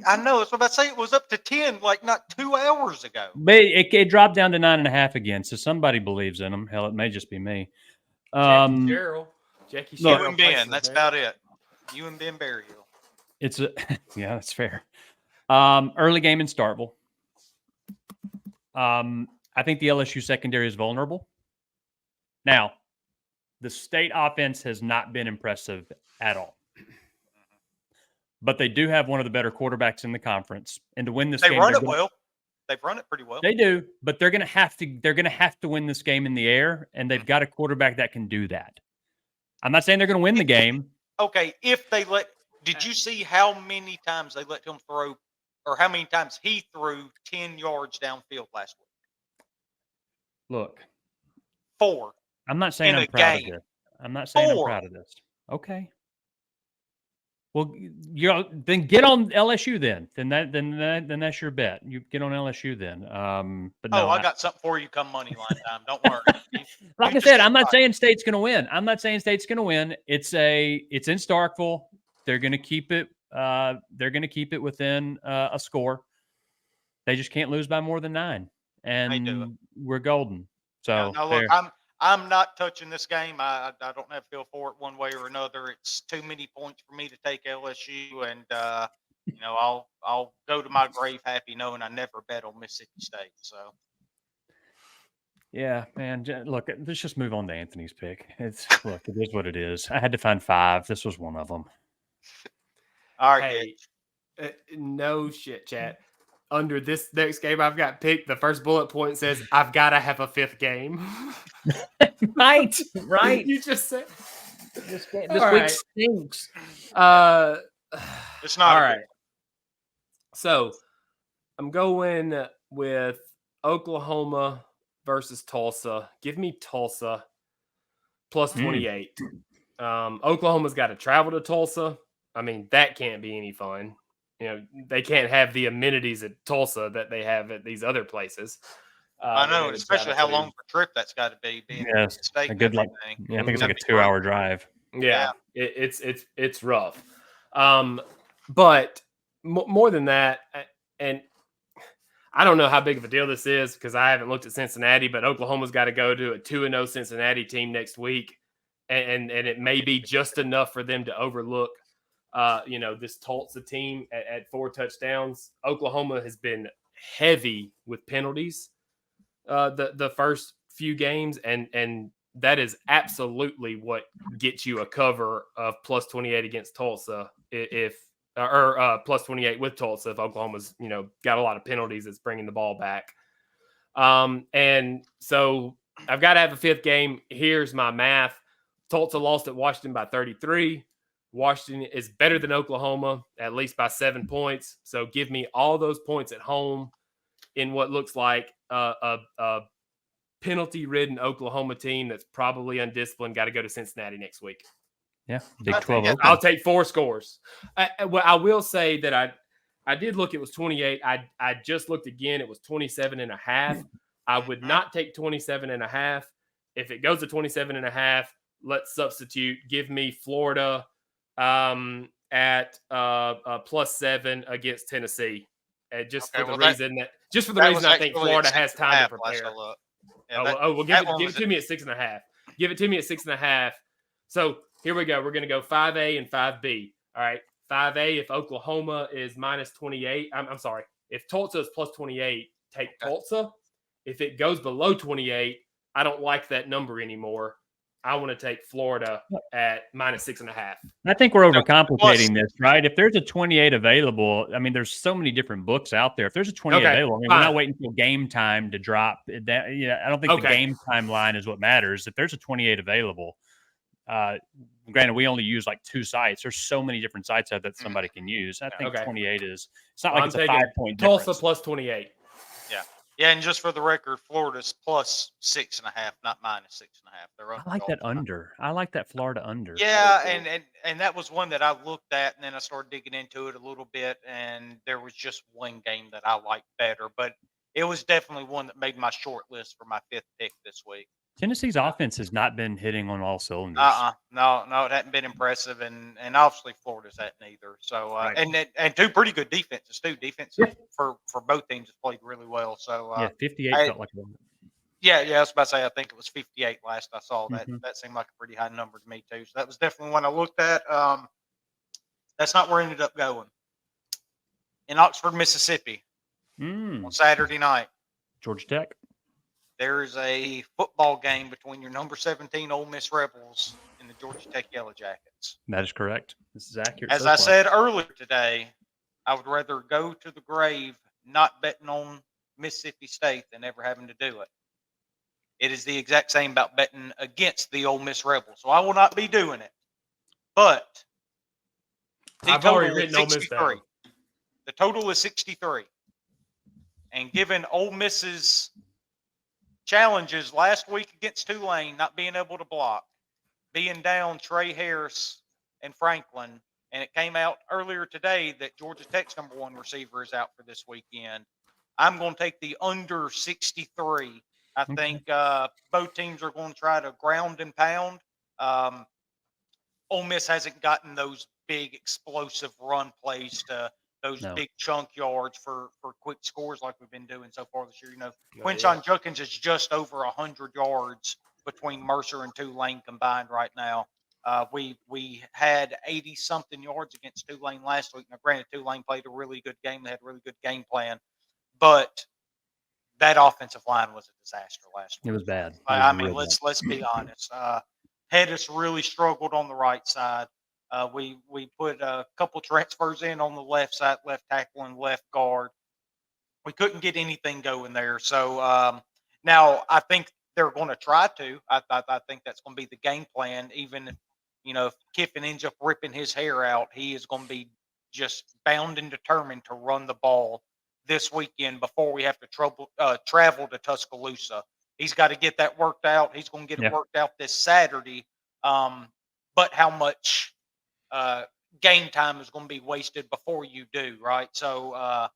Speaker 1: I know. That's what I say. It was up to 10 not 2 hours ago.
Speaker 2: But it dropped down to 9.5 again. So somebody believes in them. Hell, it may just be me.
Speaker 3: Jackie Sherrill.
Speaker 1: You and Ben. That's about it. You and Ben Berryhill.
Speaker 2: Yeah, that's fair. Early game in Starkville. I think the LSU secondary is vulnerable. Now, the State offense has not been impressive at all. But they do have one of the better quarterbacks in the conference. And to win this game,
Speaker 1: they run it well. They've run it pretty well.
Speaker 2: They do, but they're going to have to win this game in the air, and they've got a quarterback that can do that. I'm not saying they're going to win the game.
Speaker 1: Okay, did you see how many times they let him throw, or how many times he threw 10 yards downfield last week?
Speaker 2: Look.
Speaker 1: 4.
Speaker 2: I'm not saying I'm proud of this. I'm not saying I'm proud of this. Okay. Well, then get on LSU then. Then that's your bet. You get on LSU then. But no,
Speaker 1: I got something for you come money line time. Don't worry.
Speaker 2: Like I said, I'm not saying State's going to win. It's in Starkville. They're going to keep it. They're going to keep it within a score. They just can't lose by more than 9, and we're golden. So
Speaker 1: now look, I'm not touching this game. I don't have a feel for it one way or another. It's too many points for me to take LSU, and I'll go to my grave happy knowing I never bet on Mississippi State. So
Speaker 2: Yeah, man. Look, let's just move on to Anthony's pick. It is what it is. I had to find 5. This was one of them.
Speaker 1: All right.
Speaker 3: Hey, no shit, chat. Under this next game I've got picked, the first bullet point says, I've got to have a 5th game.
Speaker 2: Right.
Speaker 3: You just said.
Speaker 2: This week stinks.
Speaker 1: It's not
Speaker 3: all right. So I'm going with Oklahoma versus Tulsa. Give me Tulsa plus 28. Oklahoma's got to travel to Tulsa. I mean, that can't be any fun. They can't have the amenities at Tulsa that they have at these other places.
Speaker 1: I know, especially how long of a trip that's got to be.
Speaker 2: Yes, a good I think it's like a 2-hour drive.
Speaker 3: Yeah. It's rough. But more than that, and I don't know how big of a deal this is because I haven't looked at Cincinnati, but Oklahoma's got to go to a 2-0 Cincinnati team next week, and it may be just enough for them to overlook this Tulsa team at 4 touchdowns. Oklahoma has been heavy with penalties the first few games, and that is absolutely what gets you a cover of plus 28 against Tulsa or plus 28 with Tulsa if Oklahoma's got a lot of penalties that's bringing the ball back. And so I've got to have a 5th game. Here's my math. Tulsa lost at Washington by 33. Washington is better than Oklahoma, at least by 7 points. So give me all those points at home in what looks like a penalty-ridden Oklahoma team that's probably undisciplined. Got to go to Cincinnati next week.
Speaker 2: Yeah, Big 12.
Speaker 3: I'll take 4 scores. I will say that I did look. It was 28. I just looked again. It was 27.5. I would not take 27.5. If it goes to 27.5, let's substitute. Give me Florida at plus 7 against Tennessee. Just for the reason I think Florida has time to prepare. Give it to me at 6.5. Give it to me at 6.5. So here we go. We're going to go 5A and 5B. All right. 5A, if Oklahoma is minus 28. I'm sorry. If Tulsa is plus 28, take Tulsa. If it goes below 28, I don't like that number anymore. I want to take Florida at minus 6.5.
Speaker 2: I think we're overcomplicating this, right? If there's a 28 available, I mean, there's so many different books out there. If there's a 28 available, I mean, we're not waiting until game time to drop that. Yeah, I don't think the game time line is what matters. If there's a 28 available, granted, we only use like 2 sites. There's so many different sites out that somebody can use. I think 28 is. It's not like it's a 5-point difference.
Speaker 3: Tulsa plus 28.
Speaker 1: Yeah, and just for the record, Florida's plus 6.5, not minus 6.5. They're up.
Speaker 2: I like that under. I like that Florida under.
Speaker 1: Yeah, and that was one that I looked at, and then I started digging into it a little bit, and there was just one game that I liked better, but it was definitely one that made my short list for my 5th pick this week.
Speaker 2: Tennessee's offense has not been hitting on all cylinders.
Speaker 1: No, it hasn't been impressive, and obviously Florida's hadn't either. So and 2 pretty good defenses too. Defenses for both teams has played really well. So
Speaker 2: 58 felt like one.
Speaker 1: Yeah, I was about to say I think it was 58 last I saw that. That seemed like a pretty high number to me too. So that was definitely one I looked at. That's not where I ended up going. In Oxford, Mississippi, on Saturday night,
Speaker 2: Georgia Tech.
Speaker 1: There's a football game between your number 17 Ole Miss Rebels and the Georgia Tech Yellow Jackets.
Speaker 2: That is correct. This is accurate.
Speaker 1: As I said earlier today, I would rather go to the grave not betting on Mississippi State than ever having to do it. It is the exact same about betting against the Ole Miss Rebels. So I will not be doing it. But
Speaker 3: I've already written Ole Miss down.
Speaker 1: The total is 63. And given Ole Miss's challenges last week against Tulane, not being able to block, being down Trey Harris and Franklin, and it came out earlier today that Georgia Tech's number 1 receiver is out for this weekend. I'm going to take the under 63. I think both teams are going to try to ground and pound. Ole Miss hasn't gotten those big explosive run plays to those big chunk yards for quick scores like we've been doing so far this year. Quinshon Judkins is just over 100 yards between Mercer and Tulane combined right now. We had 80-something yards against Tulane last week. Now, granted, Tulane played a really good game. They had a really good game plan. But that offensive line was a disaster last week.
Speaker 2: It was bad.
Speaker 1: Let's be honest. Pettis really struggled on the right side. We put a couple transfers in on the left side, left tackle and left guard. We couldn't get anything going there. So now I think they're going to try to. I think that's going to be the game plan. Even if Kiffin ends up ripping his hair out, he is going to be just bound and determined to run the ball this weekend before we have to travel to Tuscaloosa. He's got to get that worked out. He's going to get it worked out this Saturday. But how much game time is going to be wasted before you do, right? So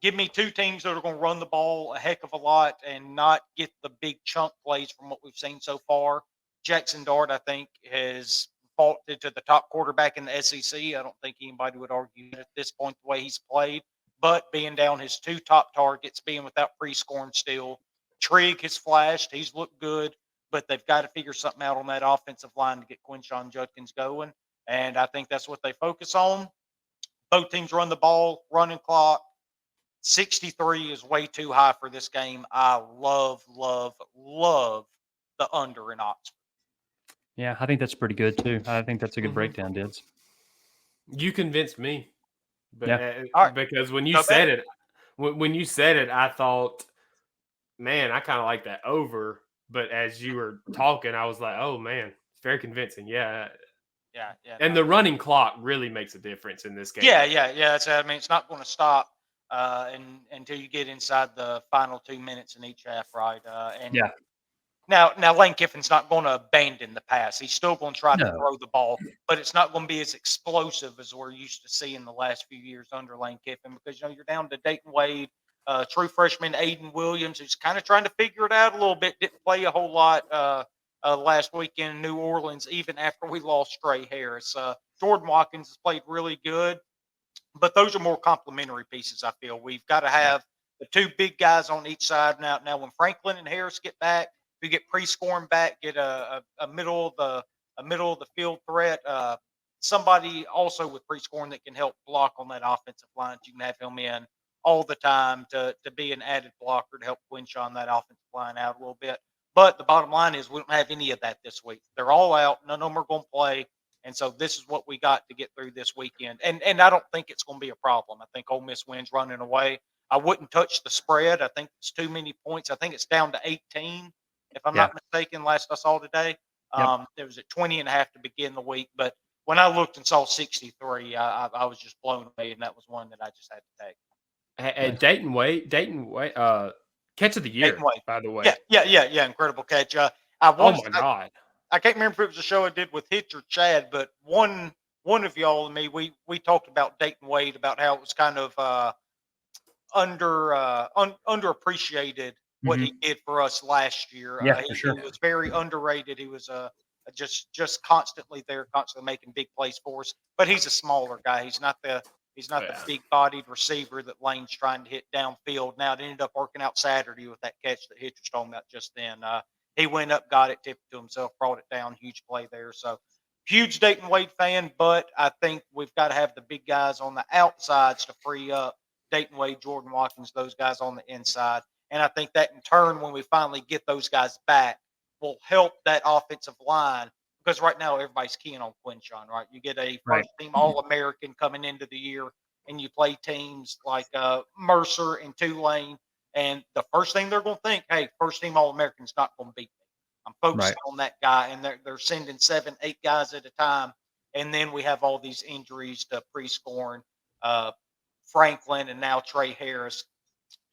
Speaker 1: give me two teams that are going to run the ball a heck of a lot and not get the big chunk plays from what we've seen so far. Jackson Dart, I think, has faulted to the top quarterback in the SEC. I don't think anybody would argue at this point the way he's played. But being down his two top targets, being without pre-scoring still, Trigg has flashed. He's looked good, but they've got to figure something out on that offensive line to get Quinshon Judkins going. And I think that's what they focus on. Both teams run the ball, running clock. 63 is way too high for this game. I love the under in Oxford.
Speaker 2: Yeah, I think that's pretty good too. I think that's a good breakdown, Dids.
Speaker 3: You convinced me. But,
Speaker 1: right.
Speaker 3: Because when you said it, I thought, man, I kind of like that over. But as you were talking, I was like, oh man, it's very convincing. Yeah. And the running clock really makes a difference in this game.
Speaker 1: Yeah. It's not going to stop until you get inside the final 2 minutes in each half, right? Now Lane Kiffin's not going to abandon the pass. He's still going to try to throw the ball, but it's not going to be as explosive as we're used to seeing the last few years under Lane Kiffin because you're down to Dayton Wade, true freshman Aiden Williams, who's kind of trying to figure it out a little bit. Didn't play a whole lot last weekend in New Orleans, even after we lost Trey Harris. Jordan Watkins has played really good, but those are more complementary pieces. I feel we've got to have the two big guys on each side now. Now, when Franklin and Harris get back. If you get pre-scoring back, get a middle of the field threat, somebody also with pre-scoring that can help block on that offensive line. You can have him in all the time to be an added blocker to help Quinshon that offensive line out a little bit. But the bottom line is we don't have any of that this week. They're all out. None of them are going to play. And so this is what we got to get through this weekend. And I don't think it's going to be a problem. I think Ole Miss wins running away. I wouldn't touch the spread. I think it's too many points. I think it's down to 18. If I'm not mistaken, last I saw today, it was at 20.5 to begin the week. But when I looked and saw 63, I was just blown away, and that was one that I just had to take.
Speaker 3: And Dayton Wade, catch of the year, by the way.
Speaker 1: Yeah, incredible catch.
Speaker 3: Oh my God!
Speaker 1: I can't remember if it was a show I did with Hitch or Chad, but one of y'all and me, we talked about Dayton Wade, about how it was kind of underappreciated. What he did for us last year. He was very underrated. He was just constantly there, constantly making big plays for us. But he's a smaller guy. He's not the big-bodied receiver that Lane's trying to hit downfield. Now, it ended up working out Saturday with that catch that Hitch was talking about just then. He went up, got it, tipped it to himself, brought it down. Huge play there. So, huge Dayton Wade fan, but I think we've got to have the big guys on the outsides to free up Dayton Wade, Jordan Watkins, those guys on the inside. And I think that in turn, when we finally get those guys back, will help that offensive line because right now everybody's keying on Quinshon, right? You get a first-team All-American coming into the year, and you play teams like Mercer and Tulane, and the first thing they're going to think, hey, first-team All-American's not going to beat me. I'm focusing on that guy, and they're sending 7, 8 guys at a time, and then we have all these injuries to pre-scoring Franklin and now Trey Harris.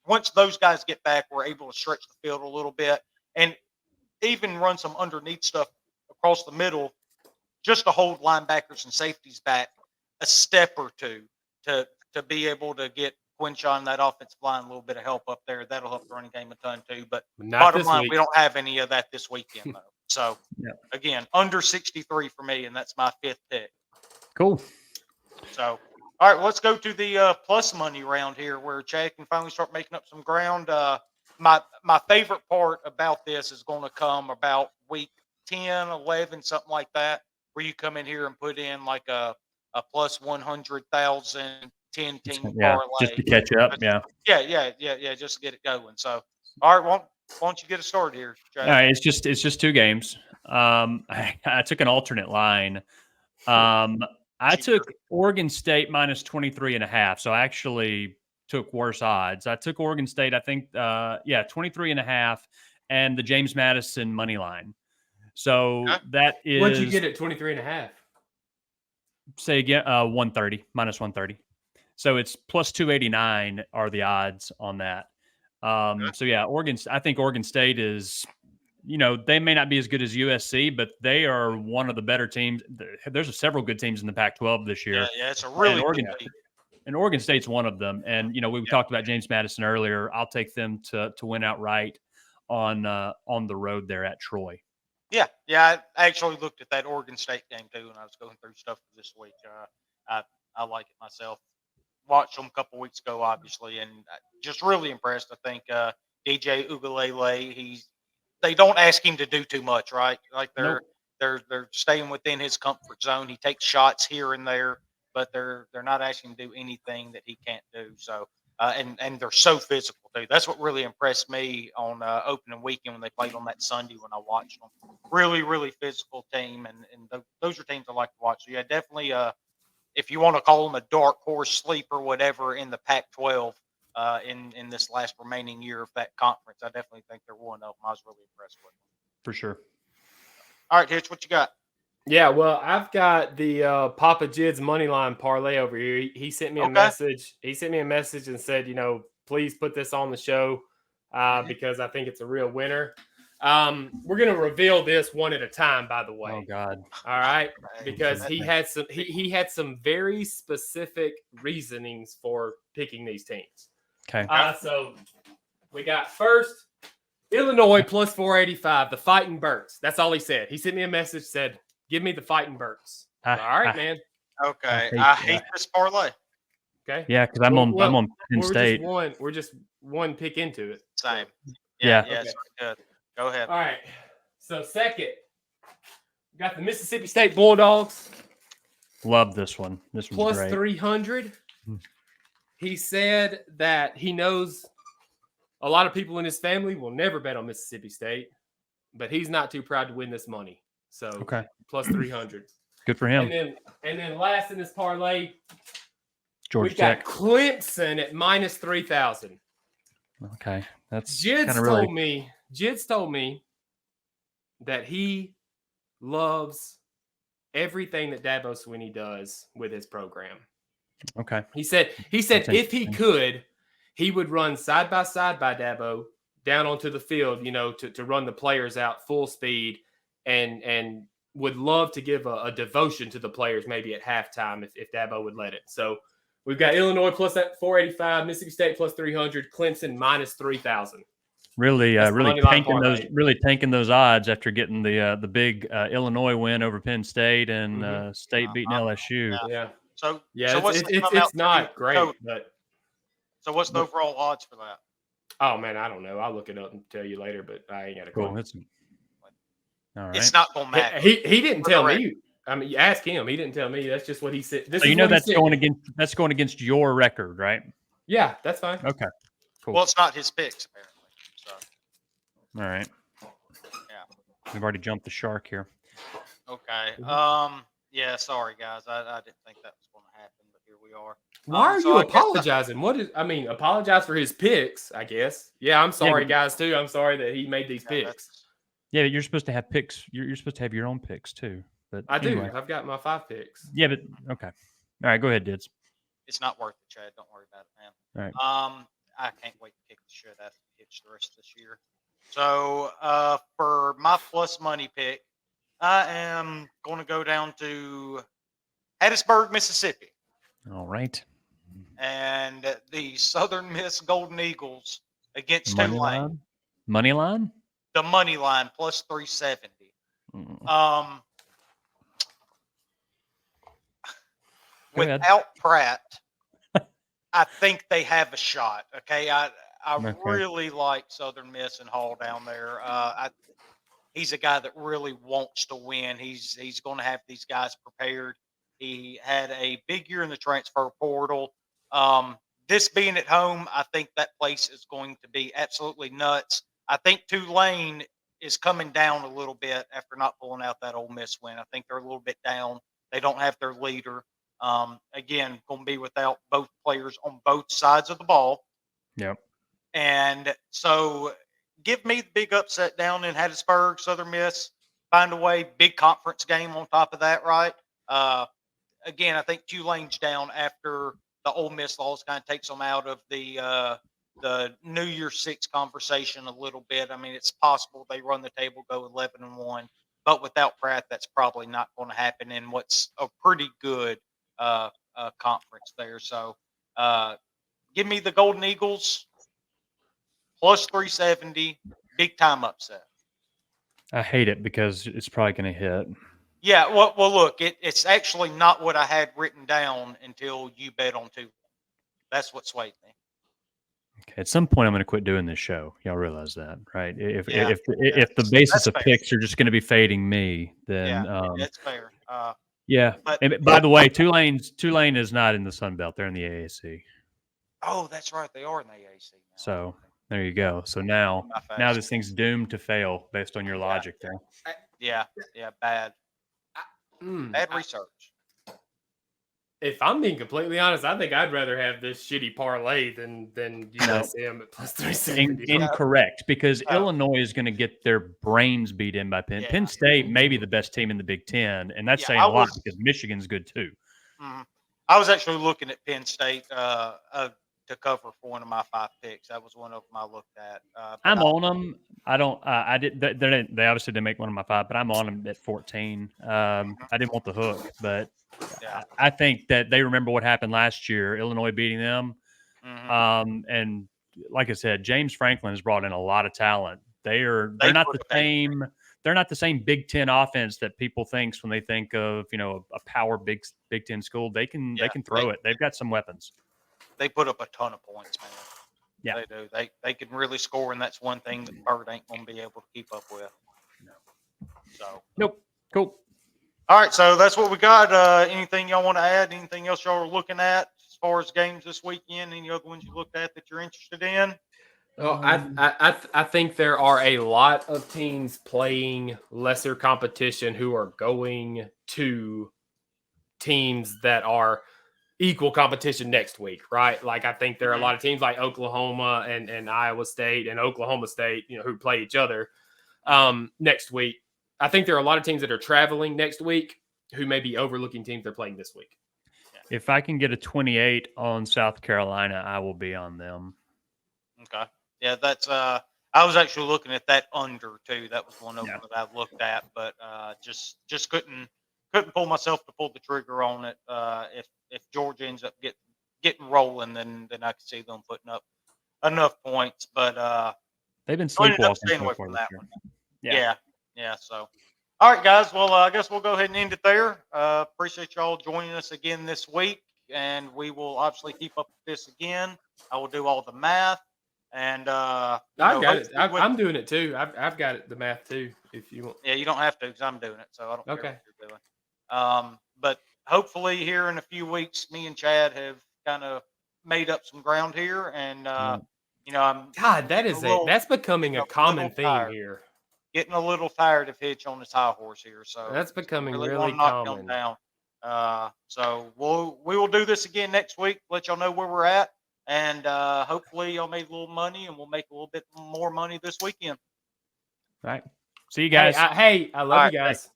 Speaker 1: Once those guys get back, we're able to stretch the field a little bit and even run some underneath stuff across the middle just to hold linebackers and safeties back a step or two to be able to get Quinshon, that offensive line, a little bit of help up there. That'll help the running game a ton too. But bottom line, we don't have any of that this weekend, though. So, again, under 63 for me, and that's my 5th pick.
Speaker 2: Cool.
Speaker 1: So, all right, well, let's go to the plus money round here where Chad can finally start making up some ground. My favorite part about this is going to come about week 10, 11, something like that, where you come in here and put in like a plus 100,000 10-team parlay.
Speaker 2: Just to catch up,
Speaker 1: yeah, just to get it going. So All right, why don't you get us started here, Jay?
Speaker 2: All right, it's just 2 games. I took an alternate line. I took Oregon State minus 23.5. So I actually took worse odds. I took Oregon State, I think, 23.5 and the James Madison money line. So that is.
Speaker 3: What'd you get at 23.5?
Speaker 2: Say again, 130, minus 130. So it's plus 289 are the odds on that. So yeah, I think Oregon State is, they may not be as good as USC, but they are one of the better teams. There's several good teams in the Pac-12 this year.
Speaker 1: Yeah, it's a really good team.
Speaker 2: And Oregon State's one of them. And, we talked about James Madison earlier. I'll take them to win outright on the road there at Troy.
Speaker 1: Yeah. I actually looked at that Oregon State game too when I was going through stuff this week. I like it myself. Watched them a couple weeks ago, obviously, and just really impressed. I think DJ Uiagalelei, they don't ask him to do too much, right? Like they're staying within his comfort zone. He takes shots here and there, but they're not asking him to do anything that he can't do. So and they're so physical too. That's what really impressed me on opening weekend when they played on that Sunday when I watched them. Really, really physical team, and those are teams I like to watch. So yeah, definitely. If you want to call them a dark horse sleeper, whatever, in the Pac-12 in this last remaining year of that conference, I definitely think they're one of them. I was really impressed with them.
Speaker 2: For sure.
Speaker 1: All right, Hitch, what you got?
Speaker 3: Yeah, well, I've got the Papa Jid's money line parlay over here. He sent me a message. He sent me a message and said, please put this on the show because I think it's a real winner. We're going to reveal this one at a time, by the way.
Speaker 2: Oh God.
Speaker 3: All right. Because he had some very specific reasonings for picking these teams.
Speaker 2: Okay.
Speaker 3: So we got first Illinois plus 485, the Fighting Birds. That's all he said. He sent me a message, said, give me the Fighting Birds. All right, man.
Speaker 1: Okay. I hate this parlay.
Speaker 3: Okay.
Speaker 2: Yeah, because I'm on Penn State.
Speaker 3: We're just one pick into it.
Speaker 1: Same.
Speaker 2: Yeah.
Speaker 1: Okay. Good. Go ahead.
Speaker 3: All right. So second, we got the Mississippi State Bulldogs.
Speaker 2: Love this one. This one's
Speaker 3: plus
Speaker 2: great.
Speaker 3: 300. He said that he knows a lot of people in his family will never bet on Mississippi State, but he's not too proud to win this money. So plus 300.
Speaker 2: Good for him.
Speaker 3: And then last in this parlay,
Speaker 2: Georgia
Speaker 3: Tech.
Speaker 2: Got
Speaker 3: Clemson at minus 3,000.
Speaker 2: Okay. That's
Speaker 3: Jid's told me that he loves everything that Dabo Swinney does with his program.
Speaker 2: Okay.
Speaker 3: He said if he could, he would run side by side by Dabo down onto the field, to run the players out full speed and would love to give a devotion to the players maybe at halftime if Dabo would let it. So we've got Illinois plus that 485, Mississippi State plus 300, Clemson minus 3,000.
Speaker 2: Really tanking those odds after getting the big Illinois win over Penn State and State beating LSU.
Speaker 3: Yeah.
Speaker 1: So
Speaker 3: it's not great, but
Speaker 1: so what's the overall odds for that?
Speaker 3: Oh man, I don't know. I'll look it up and tell you later, but I ain't got a clue.
Speaker 2: Cool. All right.
Speaker 1: It's not gonna matter.
Speaker 3: He didn't tell me. I mean, you ask him. He didn't tell me. That's just what he said.
Speaker 2: That's going against your record, right?
Speaker 3: Yeah, that's fine.
Speaker 2: Okay. Cool.
Speaker 1: Well, it's not his picks apparently. So.
Speaker 2: All right.
Speaker 1: Yeah.
Speaker 2: We've already jumped the shark here.
Speaker 1: Okay. Yeah. Sorry, guys. I didn't think that was going to happen, but here we are.
Speaker 3: Why are you apologizing? Apologize for his picks, I guess. Yeah, I'm sorry, guys, too. I'm sorry that he made these picks.
Speaker 2: Yeah, you're supposed to have picks. You're supposed to have your own picks, too. But
Speaker 3: I do. I've got my 5 picks.
Speaker 2: Yeah, but okay. All right, go ahead, Dids.
Speaker 1: It's not worth it, Chad. Don't worry about it, man.
Speaker 2: All right.
Speaker 1: I can't wait to kick the shit out of Hitch the rest of this year. So for my plus money pick, I am going to go down to Hattiesburg, Mississippi.
Speaker 2: All right.
Speaker 1: And the Southern Miss Golden Eagles against
Speaker 2: Money
Speaker 1: Tulane.
Speaker 2: line? Money line?
Speaker 1: The money line plus 370. Without Pratt, I think they have a shot. Okay. I really like Southern Miss and Hall down there. He's a guy that really wants to win. He's going to have these guys prepared. He had a big year in the transfer portal. this being at home, I think that place is going to be absolutely nuts. I think Tulane is coming down a little bit after not pulling out that Ole Miss win. I think they're a little bit down. They don't have their leader. Again, going to be without both players on both sides of the ball.
Speaker 2: Yep.
Speaker 1: And so give me the big upset down in Hattiesburg, Southern Miss. Find a way, big conference game on top of that, right? Again, I think Tulane's down after the Ole Miss loss kind of takes them out of the New Year's Six conversation a little bit. I mean, it's possible they run the table, go 11-1, but without Pratt, that's probably not going to happen in what's a pretty good conference there. So give me the Golden Eagles plus 370, big time upset.
Speaker 2: I hate it because it's probably going to hit.
Speaker 1: Yeah, well, look, it's actually not what I had written down until you bet on Tulane. That's what swayed me.
Speaker 2: Okay, at some point I'm going to quit doing this show. Y'all realize that, right? If the basis of picks are just going to be fading me, then
Speaker 1: that's fair.
Speaker 2: Yeah.
Speaker 1: But,
Speaker 2: and by the way, Tulane is not in the Sun Belt; they're in the AAC.
Speaker 1: Oh, that's right, they are in the AAC now.
Speaker 2: So there you go. So now this thing's doomed to fail based on your logic there.
Speaker 1: Yeah, bad. Bad research.
Speaker 3: If I'm being completely honest, I think I'd rather have this shitty parlay than USM at plus 370.
Speaker 2: Incorrect, because Illinois is going to get their brains beat in by Penn.
Speaker 1: Yeah.
Speaker 2: Penn State may be the best team in the Big Ten, and that's saying a lot because Michigan's good too.
Speaker 1: I was actually looking at Penn State to cover for one of my 5 picks. That was one of them I looked at.
Speaker 2: I'm on them. I don't. I did. They obviously didn't make one of my 5, but I'm on them at 14. I didn't want the hook, but I think that they remember what happened last year, Illinois beating them. And like I said, James Franklin has brought in a lot of talent. They're not the same. They're not the same Big Ten offense that people thinks when they think of a power Big Ten school. They can throw it. They've got some weapons.
Speaker 1: They put up a ton of points, man.
Speaker 2: Yeah,
Speaker 1: they do. They can really score, and that's one thing that Bird ain't going to be able to keep up with. No. So
Speaker 2: nope. Cool.
Speaker 1: All right, so that's what we got. Anything y'all want to add? Anything else y'all are looking at as far as games this weekend? Any other ones you looked at that you're interested in?
Speaker 3: Well, I think there are a lot of teams playing lesser competition who are going to teams that are equal competition next week, right? Like I think there are a lot of teams like Oklahoma and Iowa State and Oklahoma State, who play each other next week. I think there are a lot of teams that are traveling next week who may be overlooking teams they're playing this week.
Speaker 2: If I can get a 28 on South Carolina, I will be on them.
Speaker 1: Okay. Yeah, that's I was actually looking at that under too. That was one of them that I looked at, but just couldn't pull myself to pull the trigger on it. If Georgia ends up getting rolling, then I could see them putting up enough points. But
Speaker 2: they've been sleepwalking
Speaker 1: staying away
Speaker 2: so far
Speaker 1: from
Speaker 2: this
Speaker 1: that
Speaker 2: year.
Speaker 1: one. Yeah. So, all right, guys. Well, I guess we'll go ahead and end it there. Appreciate y'all joining us again this week, and we will obviously keep up with this again. I will do all the math, and
Speaker 3: I've got it. I'm doing it too. I've got it, the math too. If you want.
Speaker 1: Yeah, you don't have to because I'm doing it, so I don't care
Speaker 3: Okay.
Speaker 1: what you're doing. But hopefully here in a few weeks, me and Chad have kind of made up some ground here, and I'm
Speaker 3: that's becoming a common theme here.
Speaker 1: Getting a little tired of Hitch on his high horse here, so
Speaker 3: that's becoming really
Speaker 1: want to knock
Speaker 3: common.
Speaker 1: him down. So we will do this again next week. Let y'all know where we're at, and hopefully y'all made a little money, and we'll make a little bit more money this weekend.
Speaker 2: All right. See you guys.
Speaker 3: I love you guys.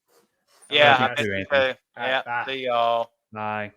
Speaker 1: Yeah.
Speaker 2: Too,
Speaker 1: Bye.
Speaker 3: Bye.
Speaker 1: See y'all.
Speaker 2: Bye.